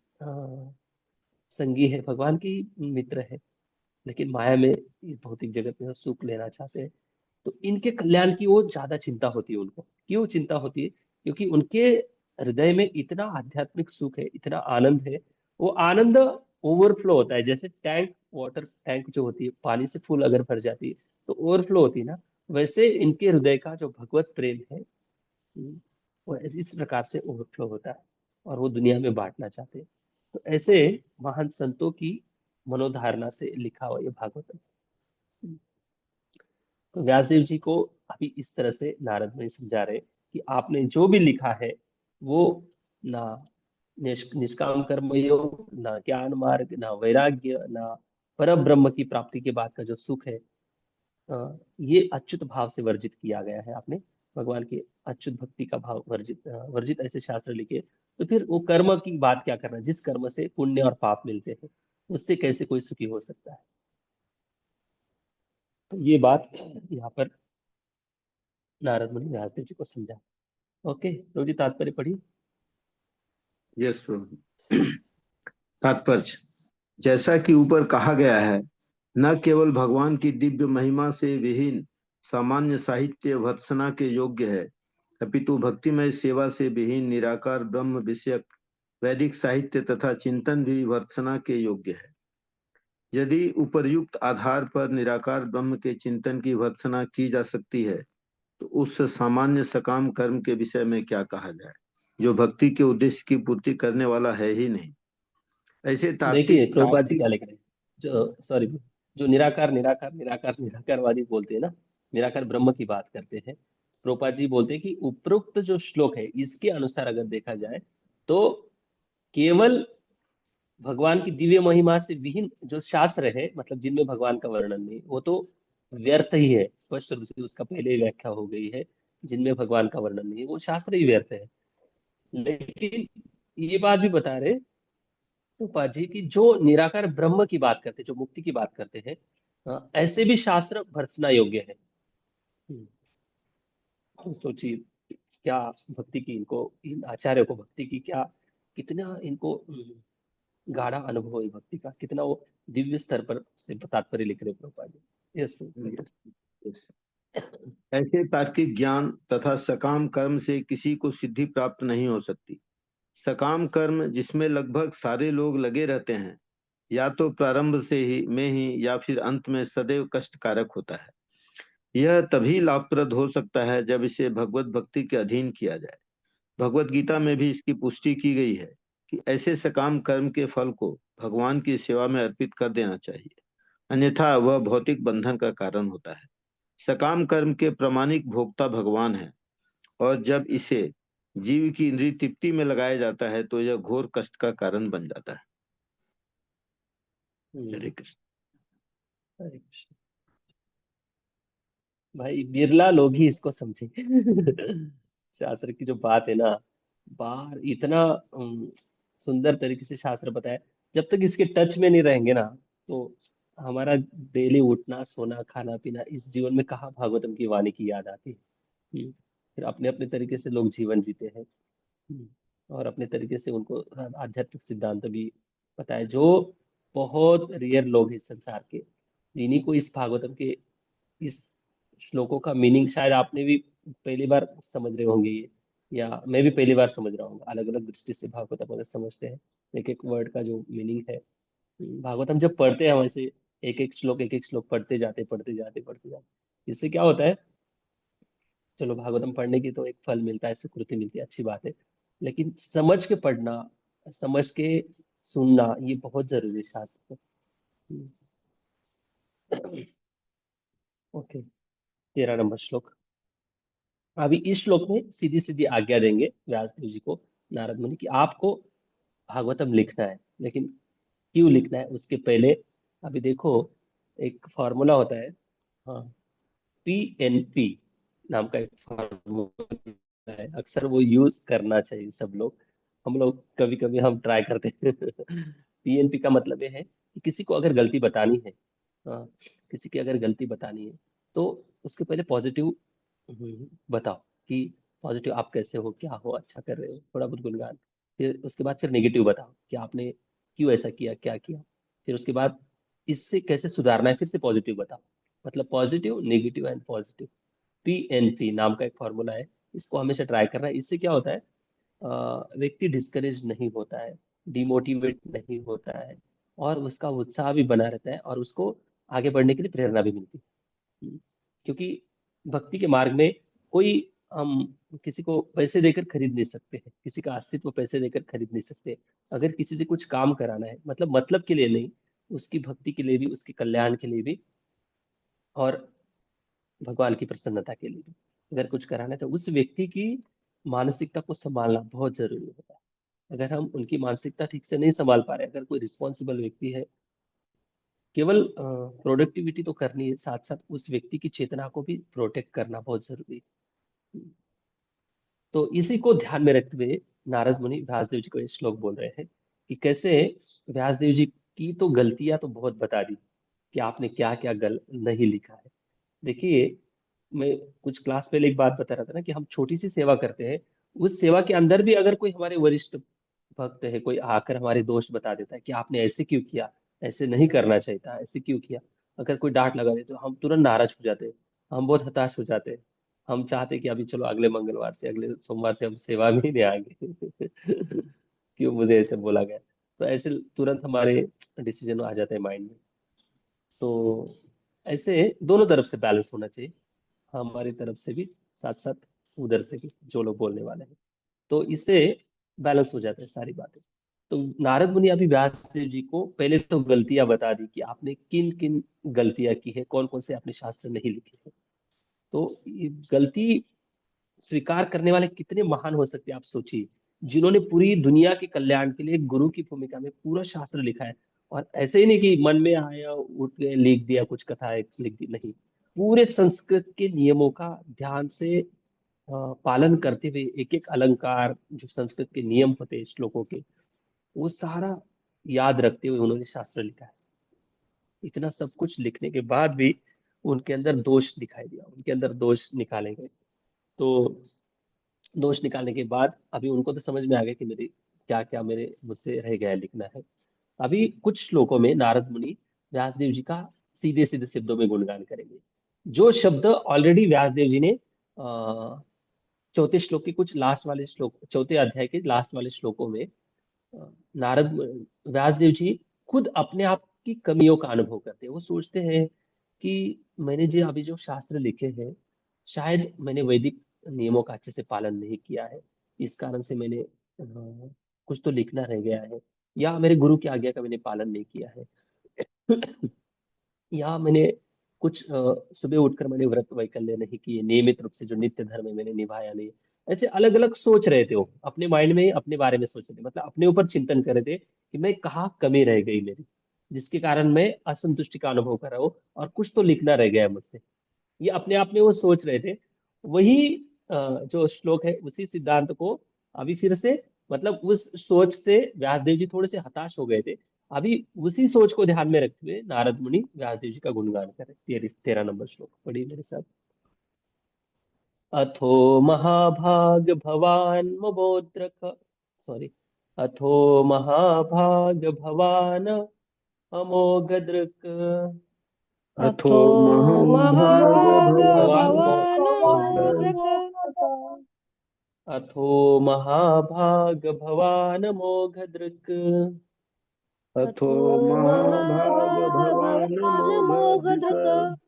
संगी है, भगवान की ही मित्र है, लेकिन माया में इस भौतिक जगत में सुख लेना चाहते हैं। तो इनके कल्याण की वो ज्यादा चिंता होती है उनको। क्यों चिंता होती है? क्योंकि उनके हृदय में इतना आध्यात्मिक सुख है, इतना आनंद है। वो आनंद ओवरफ्लो होता है, जैसे टैंक, वाटर टैंक जो होती है, पानी से फुल अगर भर जाती है तो ओवरफ्लो होती है ना, वैसे इनके हृदय का जो भगवत प्रेम है, वो इस प्रकार से ओवरफ्लो होता है, और वो दुनिया में बांटना चाहते हैं। तो ऐसे महान संतों की मनोधारणा से लिखा हुआ ये भागवतम। तो व्यासदेव जी को अभी इस तरह से नारद मुनि समझा रहे कि आपने जो भी लिखा है वो ना निष्काम कर्म योग, ना ज्ञान मार्ग, ना वैराग्य, ना पर ब्रह्म की प्राप्ति के बाद का जो सुख है, ये अच्युत भाव से वर्जित किया गया है आपने। भगवान की अच्युत भक्ति का भाव वर्जित वर्जित ऐसे शास्त्र लिखे। तो फिर वो कर्म की बात क्या करना, जिस कर्म से पुण्य और पाप मिलते हैं उससे कैसे कोई सुखी हो सकता है। तो ये बात यहाँ पर नारद मुनि व्यासदेव जी को समझा। ओके प्रभु जी, तात्पर्य पढ़िए। यस प्रभु। तात्पर्य, जैसा कि ऊपर कहा गया है, न केवल भगवान की दिव्य महिमा से विहीन सामान्य साहित्य भर्त्सना के योग्य है, अपितु भक्तिमय सेवा से विहीन निराकार ब्रह्म विषयक वैदिक साहित्य तथा चिंतन भी भर्त्सना के योग्य है। यदि उपर्युक्त आधार पर निराकार ब्रह्म के चिंतन की भर्त्सना की जा सकती है, तो उस सामान्य सकाम कर्म के विषय में क्या कहा जाए, जो भक्ति के उद्देश्य की पूर्ति करने वाला है ही नहीं। ऐसे देखिए तार्किक प्रभुपाद जी क्या लिख रहे हैं, जो सॉरी, जो निराकार निराकार निराकार निराकारवादी बोलते हैं ना, निराकार ब्रह्म की बात करते हैं, प्रभुपाद जी बोलते हैं कि उपरोक्त जो श्लोक है इसके अनुसार अगर देखा जाए तो केवल भगवान की दिव्य महिमा से विहीन जो शास्त्र है, मतलब जिनमें भगवान का वर्णन नहीं, वो तो व्यर्थ ही है। स्पष्ट रूप से उसका पहले ही व्याख्या हो गई है, जिनमें भगवान का वर्णन नहीं वो शास्त्र ही व्यर्थ है। लेकिन ये बात भी बता रहे प्रभुपाद जी की जो निराकार ब्रह्म की बात करते हैं, जो मुक्ति की बात करते हैं, ऐसे भी शास्त्र भर्त्सना योग्य है। सोचिए क्या भक्ति की, इनको इन आचार्यों को भक्ति की क्या, कितना इनको गाढ़ा अनुभव है भक्ति का, कितना वो दिव्य स्तर पर से तात्पर्य लिख रहे प्रभुपाद जी। Yes Yes. ऐसे तार्किक ज्ञान तथा सकाम कर्म से किसी को सिद्धि प्राप्त नहीं हो सकती। सकाम कर्म जिसमें लगभग सारे लोग लगे रहते हैं, या तो प्रारंभ से ही में ही या फिर अंत में सदैव कष्टकारक होता है। यह तभी लाभप्रद हो सकता है जब इसे भगवत भक्ति के अधीन किया जाए। भगवत गीता में भी इसकी पुष्टि की गई है कि ऐसे सकाम कर्म के फल को भगवान की सेवा में अर्पित कर देना चाहिए, अन्यथा वह भौतिक बंधन का कारण होता है। सकाम कर्म के प्रामाणिक भोक्ता भगवान है, और जब इसे जीव की इंद्रिय तृप्ति में लगाया जाता है तो यह घोर कष्ट का कारण बन जाता है। हरे कृष्ण। हरे कृष्ण। भाई बिरला लोग ही इसको समझे। शास्त्र की जो बात है ना, बाहर इतना सुंदर तरीके से शास्त्र बताया, जब तक इसके टच में नहीं रहेंगे ना, तो हमारा डेली उठना सोना खाना पीना इस जीवन में कहाँ भागवतम की वाणी की याद आती है। फिर अपने अपने तरीके से लोग जीवन जीते हैं। और अपने तरीके से उनको आध्यात्मिक सिद्धांत भी पता है, जो बहुत रेयर लोग हैं इस संसार के, इन्हीं को इस भागवतम के इस श्लोकों का मीनिंग शायद आपने भी पहली बार समझ रहे होंगे ये, या मैं भी पहली बार समझ रहा हूँ। अलग अलग दृष्टि से भागवतम अगर समझते हैं, एक एक वर्ड का जो मीनिंग है। भागवतम जब पढ़ते हैं वैसे एक एक श्लोक पढ़ते जाते पढ़ते जाते पढ़ते जाते, इससे क्या होता है, चलो भागवतम पढ़ने की तो एक फल मिलता है, सुकृति मिलती है, अच्छी बात है, लेकिन समझ के पढ़ना, समझ के सुनना, ये बहुत जरूरी है शास्त्र को। ओके 13 नंबर श्लोक। अभी इस श्लोक में सीधी सीधी आज्ञा देंगे व्यासदेव जी को नारद मुनि कि आपको भागवतम लिखना है, लेकिन क्यों लिखना है उसके पहले अभी देखो एक फॉर्मूला होता है, हाँ, PNP नाम का एक फॉर्मूला है, अक्सर वो यूज करना चाहिए सब लोग। हम लोग कभी कभी हम ट्राई करते हैं। PNP का मतलब ये है कि किसी को अगर गलती बतानी है, हाँ, किसी की अगर गलती बतानी है तो उसके पहले पॉजिटिव बताओ कि पॉजिटिव आप कैसे हो, क्या हो, अच्छा कर रहे हो, थोड़ा बहुत गुणगान। फिर उसके बाद फिर नेगेटिव बताओ कि आपने क्यों ऐसा किया, क्या किया। फिर उसके बाद इससे कैसे सुधारना है, फिर से पॉजिटिव बताओ। मतलब positive negative and positive, PNP नाम का एक फॉर्मूला है, इसको हमेशा ट्राई करना है। इससे क्या होता है, व्यक्ति डिस्करेज नहीं होता है, डिमोटिवेट नहीं होता है, और उसका उत्साह भी बना रहता है, और उसको आगे बढ़ने के लिए प्रेरणा भी मिलती है। क्योंकि भक्ति के मार्ग में कोई हम किसी को पैसे देकर खरीद नहीं सकते हैं, किसी का अस्तित्व पैसे देकर खरीद नहीं सकते। अगर किसी से कुछ काम कराना है, मतलब के लिए नहीं, उसकी भक्ति के लिए भी, उसके कल्याण के लिए भी, और भगवान की प्रसन्नता के लिए भी अगर कुछ कराना है, तो उस व्यक्ति की मानसिकता को संभालना बहुत जरूरी होता है। अगर हम उनकी मानसिकता ठीक से नहीं संभाल पा रहे, अगर कोई रिस्पॉन्सिबल व्यक्ति है, केवल प्रोडक्टिविटी तो करनी है, साथ साथ उस व्यक्ति की चेतना को भी प्रोटेक्ट करना बहुत जरूरी है। तो इसी को ध्यान में रखते हुए नारद मुनि व्यासदेव जी को ये श्लोक बोल रहे हैं कि कैसे व्यासदेव जी की तो गलतियां तो बहुत बता दी कि आपने क्या क्या नहीं लिखा है। देखिए, मैं कुछ क्लास पहले एक बात बता रहा था ना कि हम छोटी सी सेवा करते हैं, उस सेवा के अंदर भी अगर कोई हमारे वरिष्ठ भक्त है, कोई आकर हमारे दोष बता देता है कि आपने ऐसे क्यों किया, ऐसे नहीं करना चाहिए था, ऐसे क्यों किया, अगर कोई डांट लगा दे तो हम तुरंत नाराज हो जाते हैं, हम बहुत हताश हो जाते हैं। हम चाहते हैं कि अभी चलो अगले मंगलवार से, अगले सोमवार से हम सेवा में ही नहीं आएंगे क्यों मुझे ऐसे बोला गया। तो ऐसे तुरंत हमारे डिसीजन आ जाते हैं माइंड में। तो ऐसे दोनों तरफ से बैलेंस होना चाहिए, हमारी तरफ से भी, साथ साथ उधर से भी जो लोग बोलने वाले हैं, तो इससे बैलेंस हो जाता है सारी बातें। तो नारद मुनि अभी व्यास देव जी को पहले तो गलतियां बता दी कि आपने किन किन गलतियां की है, कौन कौन से आपने शास्त्र नहीं लिखे हैं। तो ये गलती स्वीकार करने वाले कितने महान हो सकते हैं, आप सोचिए, जिन्होंने पूरी दुनिया के कल्याण के लिए गुरु की भूमिका में पूरा शास्त्र लिखा है। और ऐसे ही नहीं कि मन में आया उठ गए लिख दिया, कुछ कथाएं लिख दी, नहीं, पूरे संस्कृत के नियमों का ध्यान से पालन करते हुए, एक एक अलंकार जो संस्कृत के नियम होते हैं श्लोकों के, वो सारा याद रखते हुए उन्होंने शास्त्र लिखा है। इतना सब कुछ लिखने के बाद भी उनके अंदर दोष दिखाई दिया, उनके अंदर दोष निकाले गए। तो दोष निकालने के बाद अभी उनको तो समझ में आ गया कि मेरी क्या क्या मेरे मुझसे रह गया है लिखना है। अभी कुछ श्लोकों में नारद मुनि व्यासदेव जी का सीधे सीधे शब्दों में गुणगान करेंगे। जो शब्द ऑलरेडी व्यासदेव जी ने चौथे श्लोक के कुछ लास्ट वाले श्लोक, चौथे अध्याय के लास्ट वाले श्लोकों में नारद व्यासदेव जी खुद अपने आप की कमियों का अनुभव करते हैं। वो सोचते हैं कि मैंने जो अभी जो शास्त्र लिखे हैं, शायद मैंने वैदिक नियमों का अच्छे से पालन नहीं किया है, इस कारण से मैंने कुछ तो लिखना रह गया है, या मेरे गुरु की आज्ञा का मैंने पालन नहीं किया है या मैंने कुछ सुबह उठकर मैंने व्रत वैकल्य नहीं किए, नियमित रूप से जो नित्य धर्म है मैंने निभाया नहीं। ऐसे अलग अलग सोच रहे थे, वो अपने माइंड में अपने बारे में सोच रहे थे, मतलब अपने ऊपर चिंतन कर रहे थे कि मैं कहाँ कमी रह गई मेरी, जिसके कारण मैं असंतुष्टि का अनुभव कर रहा हूँ और कुछ तो लिखना रह गया है मुझसे। ये अपने आप में वो सोच रहे थे। वही जो श्लोक है उसी सिद्धांत को अभी फिर से, मतलब उस सोच से व्यासदेव जी थोड़े से हताश हो गए थे। अभी उसी सोच को ध्यान में रखते हुए नारद मुनि व्यासदेव जी का गुणगान करें। 13 नंबर श्लोक पढ़िए मेरे साथ। अथो महाभाग भवान मबोद्रक, सॉरी, अथो महाभाग भवान अमोघदृक्, अथो महाभाग भवान भवान अथो महाभाग भवान मोघदृक्, अथो महाभाग भवान मोघदृक्,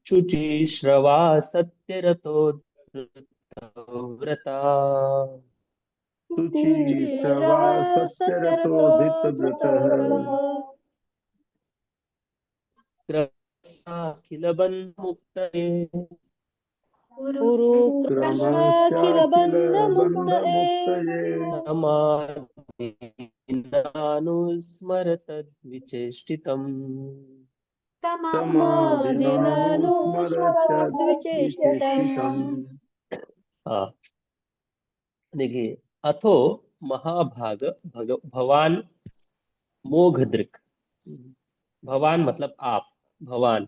शुचिश्रवा सत्यरतो व्रता, शुचिश्रवा सत्यरतो धृतव्रतः, अखिल बंध मुक्तये, क्रमश्चाखिल बन्धमुक्तये, समाधिनानुस्मरतद्विचेष्टितम्। समाधिनानुस्मरत्याद्विचेष्टितम्। हाँ, देखिए, अथो महाभाग भवान मोघदृक्, भवान मतलब आप, भवान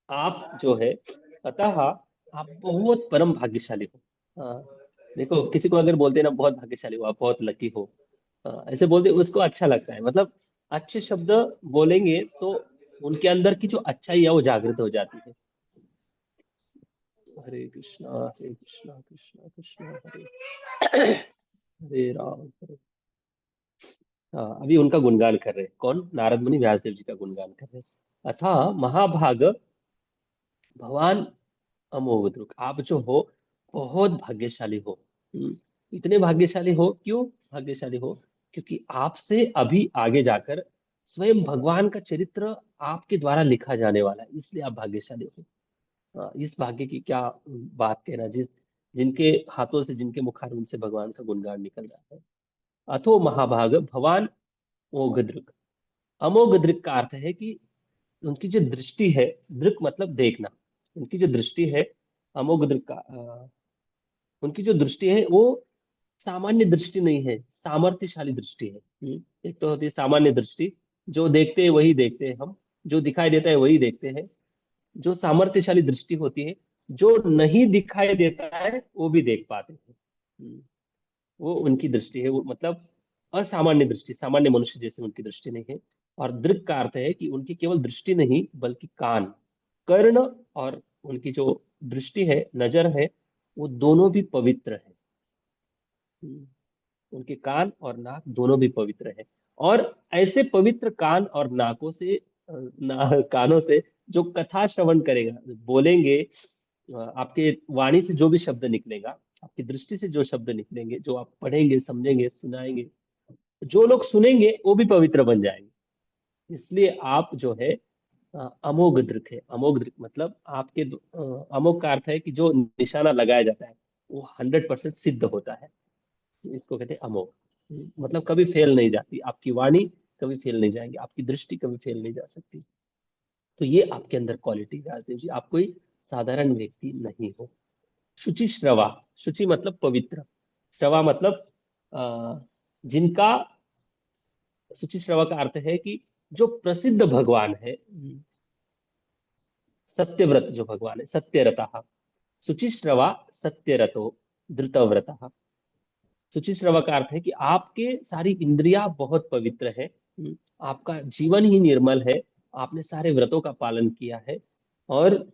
आप जो है, अतः आप बहुत परम भाग्यशाली हो। देखो, किसी को अगर बोलते हैं ना बहुत भाग्यशाली हो, आप बहुत लकी हो, ऐसे बोलते उसको अच्छा लगता है, मतलब अच्छे शब्द बोलेंगे तो उनके अंदर की जो अच्छाई है वो जागृत हो जाती है। हरे कृष्णा कृष्णा कृष्णा हरे हरे राम हरे। हाँ, अभी उनका गुणगान कर रहे हैं, कौन? नारद मुनि व्यासदेव जी का गुणगान कर रहे हैं। अथा महाभाग भगवान अमोघ दृक, आप जो हो बहुत भाग्यशाली हो। इतने भाग्यशाली हो, क्यों भाग्यशाली हो? क्योंकि आपसे अभी आगे जाकर स्वयं भगवान का चरित्र आपके द्वारा लिखा जाने वाला है, इसलिए आप भाग्यशाली हो। इस भाग्य की क्या बात कहना, जिनके हाथों से, जिनके मुखारविंद से भगवान का गुणगान निकल रहा है। अथो महाभाग भवान अमोघ दृक। अमोघ दृक का अर्थ है कि उनकी जो दृष्टि है, दृक मतलब देखना, उनकी जो दृष्टि है, अमोघ दृक का उनकी जो दृष्टि है वो सामान्य दृष्टि नहीं है, सामर्थ्यशाली दृष्टि है। एक तो होती है सामान्य दृष्टि, जो देखते हैं वही देखते हैं हम, जो दिखाई देता है वही देखते हैं। जो सामर्थ्यशाली दृष्टि होती है, जो नहीं दिखाई देता है वो भी देख पाते हैं। वो उनकी दृष्टि है, वो मतलब असामान्य दृष्टि, सामान्य मनुष्य जैसे उनकी दृष्टि नहीं है। और दृक का अर्थ है कि उनकी केवल दृष्टि नहीं बल्कि कान, कर्ण और उनकी जो दृष्टि है, नजर है, वो दोनों भी पवित्र है। उनके कान और नाक दोनों भी पवित्र है। और ऐसे पवित्र कान और नाकों से कानों से जो कथा श्रवण करेगा, बोलेंगे, आपके वाणी से जो भी शब्द निकलेगा, आपकी दृष्टि से जो शब्द निकलेंगे, जो आप पढ़ेंगे, समझेंगे, सुनाएंगे, जो लोग सुनेंगे वो भी पवित्र बन जाएंगे। इसलिए आप जो है अमोघ दृक है। अमोघ दृक मतलब आपके अमोघ का अर्थ है कि जो निशाना लगाया जाता है वो 100% सिद्ध होता है। इसको कहते हैं अमोघ। मतलब कभी फेल नहीं जाती आपकी वाणी, कभी फेल नहीं जाएंगी, आपकी दृष्टि कभी फेल नहीं जा सकती। तो ये आपके अंदर क्वालिटी है राजदेव जी, आप कोई साधारण व्यक्ति नहीं हो। शुचि श्रवा, शुचि मतलब पवित्र, श्रवा मतलब जिनका, शुचि श्रवा का अर्थ है कि जो प्रसिद्ध भगवान है, सत्यव्रत जो भगवान है, सत्यरतः। शुचिश्रवा सत्यरतो धृतव्रतः। शुचिश्रवा का अर्थ है कि आपके सारी इंद्रियां बहुत पवित्र है, आपका जीवन ही निर्मल है, आपने सारे व्रतों का पालन किया है, और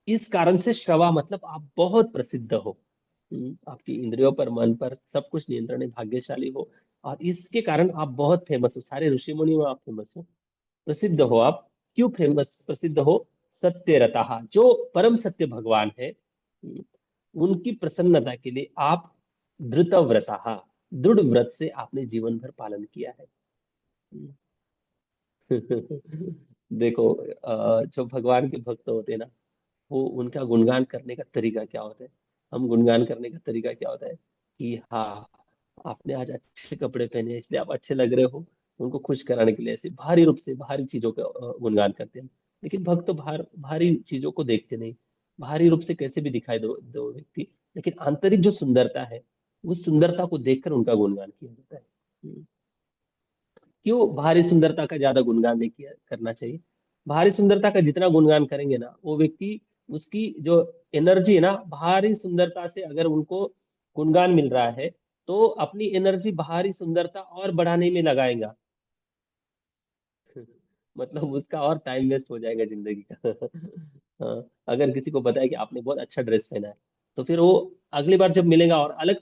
इस कारण से श्रवा मतलब आप बहुत प्रसिद्ध हो। आपकी इंद्रियों पर, मन पर सब कुछ नियंत्रण है, भाग्यशाली हो, और इसके कारण आप बहुत फेमस हो, सारे ऋषि मुनियों में आप फेमस हो, प्रसिद्ध हो आप। क्यों फेमस प्रसिद्ध हो? सत्यरतः, जो परम सत्य भगवान है, उनकी प्रसन्नता के लिए आप धृतव्रतः, दृढ़ व्रत से आपने जीवन भर पालन किया है। देखो, जो भगवान के भक्त होते हैं ना, वो उनका गुणगान करने का तरीका क्या होता है? हम गुणगान करने का तरीका क्या होता है कि हाँ, आपने आज अच्छे कपड़े पहने हैं इसलिए आप अच्छे लग रहे हो, उनको खुश कराने के लिए ऐसे भारी रूप से भारी चीजों का गुणगान करते हैं। लेकिन भक्त तो भारी चीजों को देखते नहीं, भारी रूप से कैसे भी दिखाई दो व्यक्ति, लेकिन आंतरिक जो सुंदरता है, उस सुंदरता को देखकर उनका गुणगान किया जाता है। क्यों भारी सुंदरता का ज्यादा गुणगान नहीं किया करना चाहिए? भारी सुंदरता का जितना गुणगान करेंगे ना, वो व्यक्ति, उसकी जो एनर्जी है ना, भारी सुंदरता से अगर उनको गुणगान मिल रहा है तो अपनी एनर्जी भारी सुंदरता और बढ़ाने में लगाएगा। मतलब उसका और टाइम वेस्ट हो जाएगा जिंदगी का। हाँ, अगर किसी को बताया कि आपने बहुत अच्छा ड्रेस पहना है, तो फिर वो अगली बार जब मिलेगा और अलग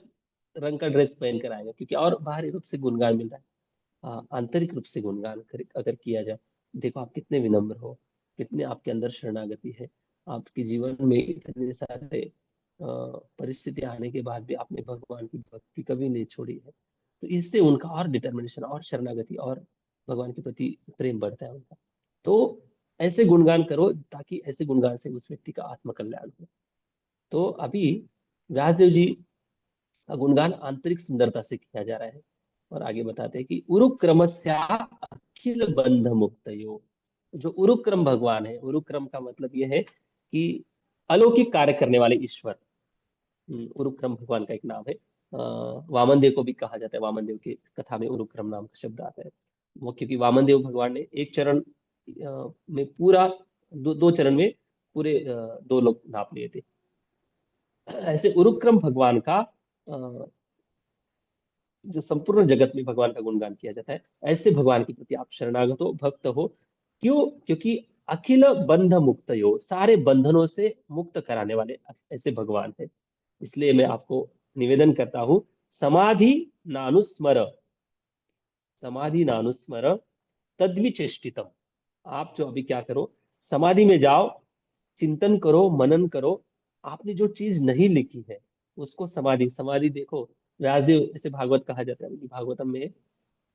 रंग का ड्रेस पहन कर आएगा, क्योंकि और बाहरी रूप से गुणगान मिल रहा है। आंतरिक रूप से गुणगान अगर किया जाए, देखो आप कितने विनम्र हो, कितने आपके अंदर शरणागति है, आपके जीवन में इतने सारे परिस्थिति आने के बाद भी आपने भगवान की भक्ति कभी नहीं छोड़ी है। तो इससे उनका और डिटर्मिनेशन और शरणागति और भगवान के प्रति प्रेम बढ़ता है उनका। तो ऐसे गुणगान करो ताकि ऐसे गुणगान से उस व्यक्ति का आत्मकल्याण हो। तो अभी व्यासदेव जी का गुणगान आंतरिक सुंदरता से किया जा रहा है, और आगे बताते हैं कि उरुक्रमस्या अखिल बंध मुक्तयो। जो उरुक्रम भगवान है, उरुक्रम का मतलब यह है कि अलौकिक कार्य करने वाले ईश्वर। उरुक्रम भगवान का एक नाम है। वामन देव को भी कहा जाता है, वामन देव की कथा में उरुक्रम नाम का शब्द आता है। वो क्योंकि वामन देव भगवान ने एक चरण में पूरा, दो चरण में पूरे 2 लोग नाप लिए थे। ऐसे उरुक्रम भगवान का जो संपूर्ण जगत में भगवान का गुणगान किया जाता है, ऐसे भगवान के प्रति आप शरणागत हो, भक्त हो। क्यों? क्योंकि अखिल बंध मुक्तयो, सारे बंधनों से मुक्त कराने वाले ऐसे भगवान है। इसलिए मैं आपको निवेदन करता हूं, समाधि नानुस्मर, समाधि नानुस्मर तद्विचेष्टितम। आप जो अभी क्या करो, समाधि में जाओ, चिंतन करो, मनन करो, आपने जो चीज नहीं लिखी है उसको समाधि, समाधि देखो व्यासदेव, ऐसे भागवत कहा जाता है कि भागवतम में,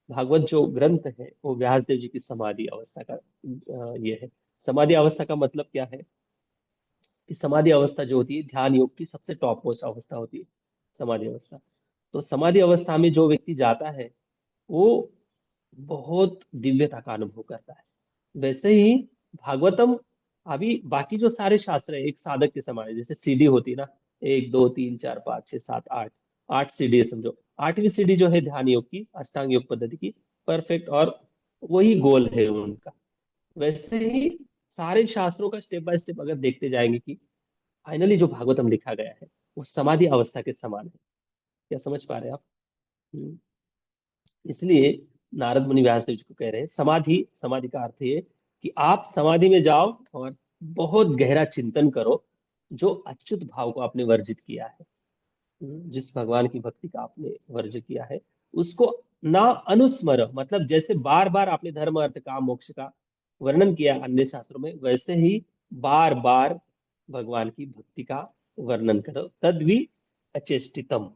भागवत जो ग्रंथ है वो व्यासदेव जी की समाधि अवस्था का ये है। समाधि अवस्था का मतलब क्या है कि समाधि अवस्था जो होती है ध्यान योग की सबसे टॉप मोस्ट अवस्था होती है समाधि अवस्था। तो समाधि अवस्था में जो व्यक्ति जाता है वो बहुत दिव्यता का अनुभव करता है। वैसे ही भागवतम, अभी बाकी जो सारे शास्त्र है एक साधक के समान है, जैसे सीढ़ी होती है ना, 1 2 3 4 5 6 7 8, 8 सीढ़ी है समझो। 8वीं सीढ़ी जो है ध्यान योग की, अष्टांग योग पद्धति की, परफेक्ट, और वही गोल है उनका। वैसे ही सारे शास्त्रों का स्टेप बाय स्टेप अगर देखते जाएंगे कि फाइनली जो भागवतम लिखा गया है वो समाधि अवस्था के समान है। क्या समझ पा रहे हैं आप? हम्म। इसलिए नारद मुनि व्यासदेव जी को कह रहे हैं समाधि, समाधि का अर्थ ये कि आप समाधि में जाओ और बहुत गहरा चिंतन करो जो अच्युत भाव को आपने वर्जित किया है। जिस भगवान की भक्ति का आपने वर्ज किया है उसको ना अनुस्मर, मतलब जैसे बार बार आपने धर्म अर्थ काम मोक्ष का वर्णन किया अन्य शास्त्रों में, वैसे ही बार बार भगवान की भक्ति का वर्णन करो। तद्वि अचेष्टितम,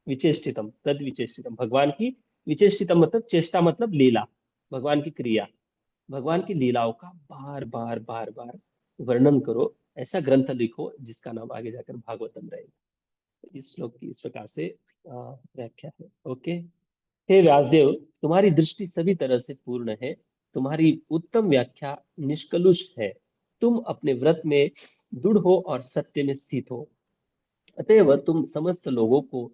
विचेष्टितम, तद विचेष्टितम, भगवान की विचेष्टितम मतलब चेष्टा मतलब लीला, भगवान की क्रिया, भगवान की लीलाओं का बार बार बार बार वर्णन करो। ऐसा ग्रंथ लिखो जिसका नाम आगे जाकर भागवतम रहेगा। इस श्लोक की इस प्रकार से व्याख्या है। ओके। हे व्यासदेव, तुम्हारी दृष्टि सभी तरह से पूर्ण है, तुम्हारी उत्तम व्याख्या निष्कलुष है, तुम अपने व्रत में दृढ़ हो और सत्य में स्थित हो, अतएव तुम समस्त लोगों को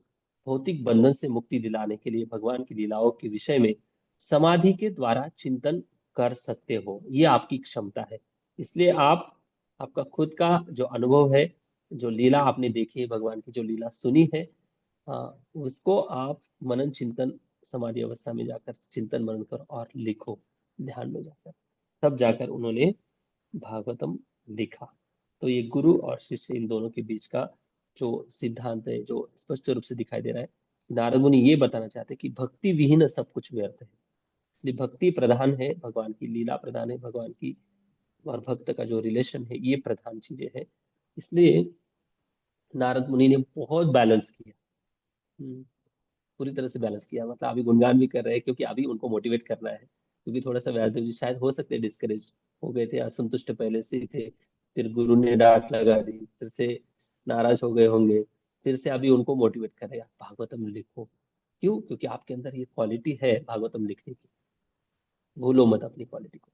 भौतिक बंधन से मुक्ति दिलाने के लिए भगवान की लीलाओं के विषय में समाधि के द्वारा चिंतन कर सकते हो। ये आपकी क्षमता है। इसलिए आप, आपका खुद का जो अनुभव है, जो लीला आपने देखी है, भगवान की जो लीला सुनी है, उसको आप मनन चिंतन समाधि अवस्था में जाकर चिंतन मनन करो और लिखो ध्यान में जाकर। तब जाकर उन्होंने भागवतम लिखा। तो ये गुरु और शिष्य इन दोनों के बीच का जो सिद्धांत है, जो स्पष्ट रूप से दिखाई दे रहा है, नारद मुनि ये बताना चाहते हैं कि भक्ति विहीन सब कुछ व्यर्थ है। इसलिए भक्ति प्रधान है, भगवान की लीला प्रधान है, भगवान की और भक्त का जो रिलेशन है ये प्रधान चीजें हैं। इसलिए नारद मुनि ने बहुत बैलेंस किया। पूरी तरह से बैलेंस किया, मतलब अभी गुणगान भी कर रहे हैं क्योंकि अभी उनको मोटिवेट करना है। क्योंकि थोड़ा सा व्यासदेव जी शायद हो सकते हैं डिस्करेज हो गए थे, असंतुष्ट पहले से ही थे, फिर गुरु ने डांट लगा दी, फिर से नाराज हो गए होंगे, फिर से अभी उनको मोटिवेट करेगा भागवतम लिखो। क्यों? क्योंकि आपके अंदर ये क्वालिटी है भागवतम लिखने की, भूलो मत अपनी क्वालिटी को।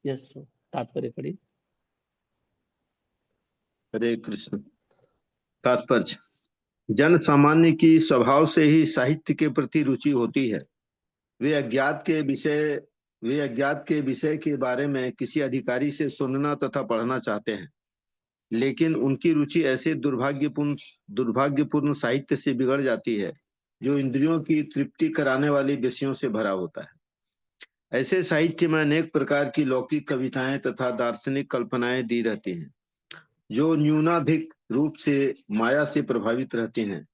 यस, तात्पर्य पढ़िए। हरे कृष्ण। तात्पर्य, जन सामान्य की स्वभाव से ही साहित्य के प्रति रुचि होती है। वे अज्ञात के विषय वे अज्ञात के विषय के बारे में किसी अधिकारी से सुनना तथा पढ़ना चाहते हैं, लेकिन उनकी रुचि ऐसे दुर्भाग्यपूर्ण साहित्य से बिगड़ जाती है जो इंद्रियों की तृप्ति कराने वाले विषयों से भरा होता है। ऐसे साहित्य में अनेक प्रकार की लौकिक कविताएं तथा दार्शनिक कल्पनाएं दी रहती हैं, जो न्यूनाधिक रूप से माया से प्रभावित रहती हैं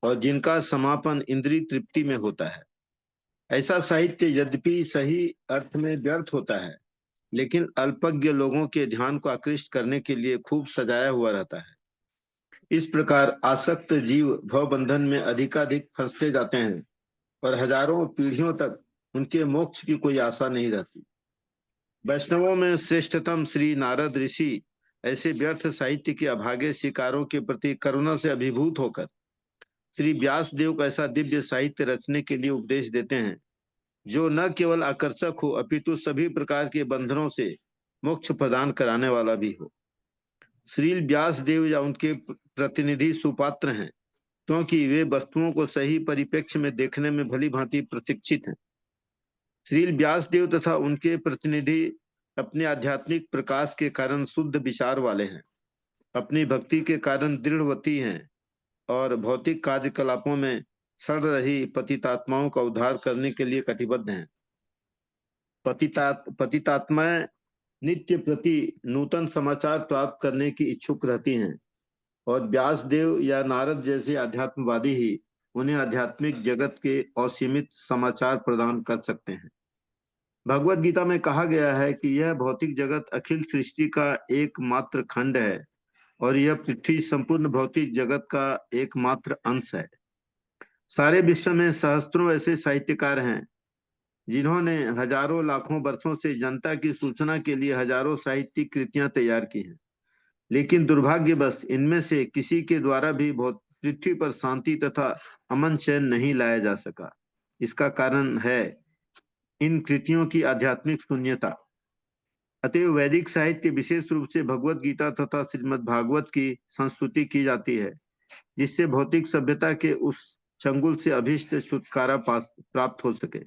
और जिनका समापन इंद्रिय तृप्ति में होता है। ऐसा साहित्य यद्यपि सही अर्थ में व्यर्थ होता है, लेकिन अल्पज्ञ लोगों के ध्यान को आकृष्ट करने के लिए खूब सजाया हुआ रहता है। इस प्रकार आसक्त जीव भवबंधन में अधिकाधिक फंसते जाते हैं और हजारों पीढ़ियों तक उनके मोक्ष की कोई आशा नहीं रहती। वैष्णवों में श्रेष्ठतम श्री नारद ऋषि ऐसे व्यर्थ साहित्य के अभागे शिकारों के प्रति करुणा से अभिभूत होकर श्री व्यास देव को ऐसा दिव्य साहित्य रचने के लिए उपदेश देते हैं जो न केवल आकर्षक हो अपितु सभी प्रकार के बंधनों से मोक्ष प्रदान कराने वाला भी हो। श्री व्यास देव या उनके प्रतिनिधि सुपात्र हैं, क्योंकि वे वस्तुओं को सही परिप्रेक्ष्य में देखने में भली भांति प्रशिक्षित हैं। श्री व्यास देव तथा उनके प्रतिनिधि अपने आध्यात्मिक प्रकाश के कारण शुद्ध विचार वाले हैं, अपनी भक्ति के कारण दृढ़वती हैं और भौतिक कार्यकलापों में सड़ रही पतितात्माओं का उद्धार करने के लिए कटिबद्ध हैं। पतितात्माएं नित्य प्रति नूतन समाचार प्राप्त करने की इच्छुक रहती हैं और व्यासदेव या नारद जैसे अध्यात्मवादी ही उन्हें आध्यात्मिक जगत के असीमित समाचार प्रदान कर सकते हैं। भगवत गीता में कहा गया है कि यह भौतिक जगत अखिल सृष्टि का एकमात्र खंड है और यह पृथ्वी संपूर्ण भौतिक जगत का एकमात्र अंश है। सारे विश्व में सहस्त्रों ऐसे साहित्यकार हैं जिन्होंने हजारों लाखों वर्षों से जनता की सूचना के लिए हजारों साहित्यिक कृतियां तैयार की हैं, लेकिन दुर्भाग्यवश इनमें से किसी के द्वारा भी बहुत पृथ्वी पर शांति तथा अमन चैन नहीं लाया जा सका। इसका कारण है इन कृतियों की आध्यात्मिक शून्यता। अतएव वैदिक साहित्य, विशेष रूप से भगवत गीता तथा श्रीमद् भागवत की संस्तुति की जाती है, जिससे भौतिक सभ्यता के उस चंगुल से अभीष्ट छुटकारा प्राप्त हो सके,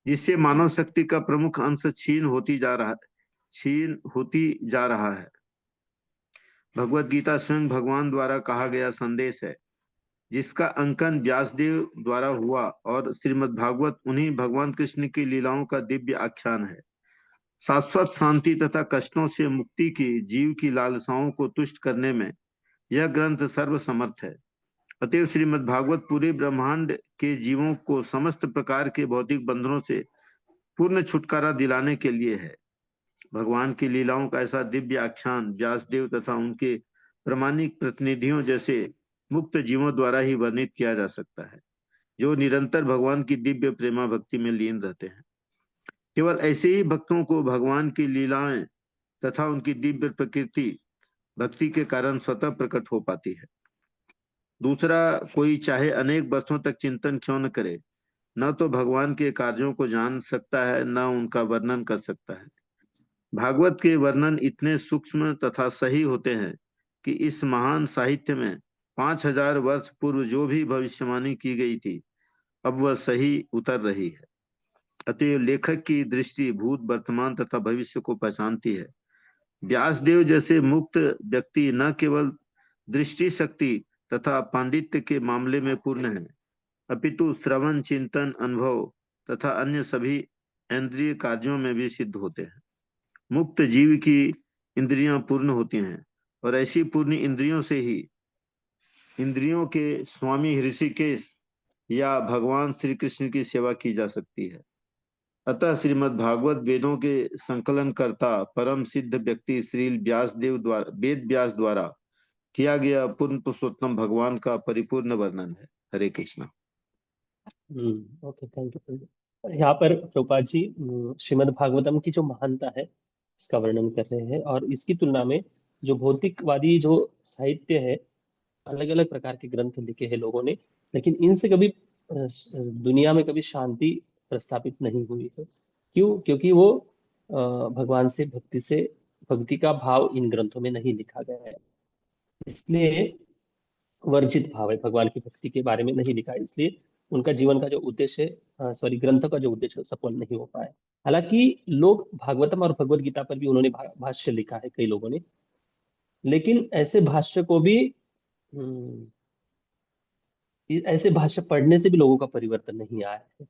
जिससे मानव शक्ति का प्रमुख अंश क्षीण होती जा रहा है। भगवत गीता स्वयं भगवान द्वारा कहा गया संदेश है, जिसका अंकन व्यासदेव द्वारा हुआ, और श्रीमद् भागवत उन्हीं भगवान कृष्ण की लीलाओं का दिव्य आख्यान है। शाश्वत शांति तथा कष्टों से मुक्ति की जीव की लालसाओं को तुष्ट करने में यह ग्रंथ सर्वसमर्थ है। अतएव श्रीमद् भागवत पूरे ब्रह्मांड के जीवों को समस्त प्रकार के भौतिक बंधनों से पूर्ण छुटकारा दिलाने के लिए है। भगवान की लीलाओं का ऐसा दिव्य आख्यान व्यासदेव तथा उनके प्रामाणिक प्रतिनिधियों जैसे मुक्त जीवों द्वारा ही वर्णित किया जा सकता है, जो निरंतर भगवान की दिव्य प्रेमा भक्ति में लीन रहते हैं। केवल ऐसे ही भक्तों को भगवान की लीलाएं तथा उनकी दिव्य प्रकृति भक्ति के कारण स्वतः प्रकट हो पाती है। दूसरा कोई चाहे अनेक वर्षों तक चिंतन क्यों न करे, न तो भगवान के कार्यों को जान सकता है, न उनका वर्णन कर सकता है। भागवत के वर्णन इतने सूक्ष्म तथा सही होते हैं कि इस महान साहित्य में 5000 वर्ष पूर्व जो भी भविष्यवाणी की गई थी, अब वह सही उतर रही है। अतएव लेखक की दृष्टि भूत, वर्तमान तथा भविष्य को पहचानती है। व्यासदेव जैसे मुक्त व्यक्ति न केवल दृष्टि शक्ति तथा पांडित्य के मामले में पूर्ण है, अपितु श्रवण, चिंतन, अनुभव तथा अन्य सभी इंद्रिय कार्यों में भी सिद्ध होते हैं। मुक्त जीव की इंद्रियां पूर्ण होती हैं, और ऐसी पूर्ण इंद्रियों से ही इंद्रियों के स्वामी ऋषिकेश या भगवान श्री कृष्ण की सेवा की जा सकती है। अतः श्रीमद् भागवत वेदों के संकलन करता परम सिद्ध व्यक्ति श्री वेद व्यास द्वारा किया गया पूर्ण पुरुषोत्तम भगवान का परिपूर्ण वर्णन है। Hare Krishna. Okay, thank you. यहाँ पर प्रभुपाद जी श्रीमद् भागवतम की जो महानता है इसका वर्णन कर रहे हैं, और इसकी तुलना में जो भौतिकवादी जो साहित्य है, अलग अलग प्रकार के ग्रंथ लिखे हैं लोगों ने, लेकिन इनसे कभी दुनिया में कभी शांति प्रस्थापित नहीं हुई है। क्यों? क्योंकि वो भगवान से भक्ति का भाव इन ग्रंथों में नहीं लिखा गया है, इसलिए वर्जित भाव है, भगवान की भक्ति के बारे में नहीं लिखा है, इसलिए उनका जीवन का जो उद्देश्य है, सॉरी, ग्रंथ का जो उद्देश्य है, सफल नहीं हो पाया। हालांकि लोग भागवतम और भगवत गीता पर भी उन्होंने भाष्य लिखा है कई लोगों ने, लेकिन ऐसे भाष्य को भी ऐसे भाष्य पढ़ने से भी लोगों का परिवर्तन नहीं आया है।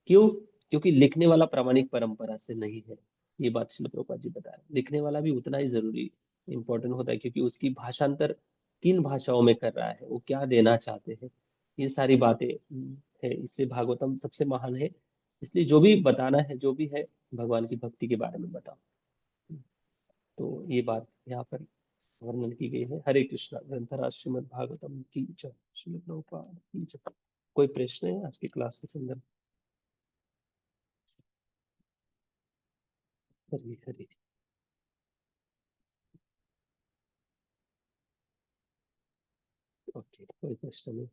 क्यों? क्योंकि लिखने वाला प्रामाणिक परंपरा से नहीं है। ये बात श्रील प्रभुपाद जी बता रहे हैं। लिखने वाला भी उतना ही जरूरी इंपॉर्टेंट होता है, क्योंकि उसकी भाषांतर किन भाषाओं में कर रहा है, वो क्या देना चाहते हैं, ये सारी बातें है। इसलिए भागवतम सबसे महान है। इसलिए जो भी बताना है, जो भी है, भगवान की भक्ति के बारे में बताओ। तो ये बात यहाँ पर वर्णन की गई है। हरे कृष्णा। ग्रंथराज श्रीमद् भागवतम की जय। श्रील प्रभुपाद की जय। कोई प्रश्न है आज की क्लास के संदर्भ? हरे हरे। ओके, कोई प्रश्न नहीं।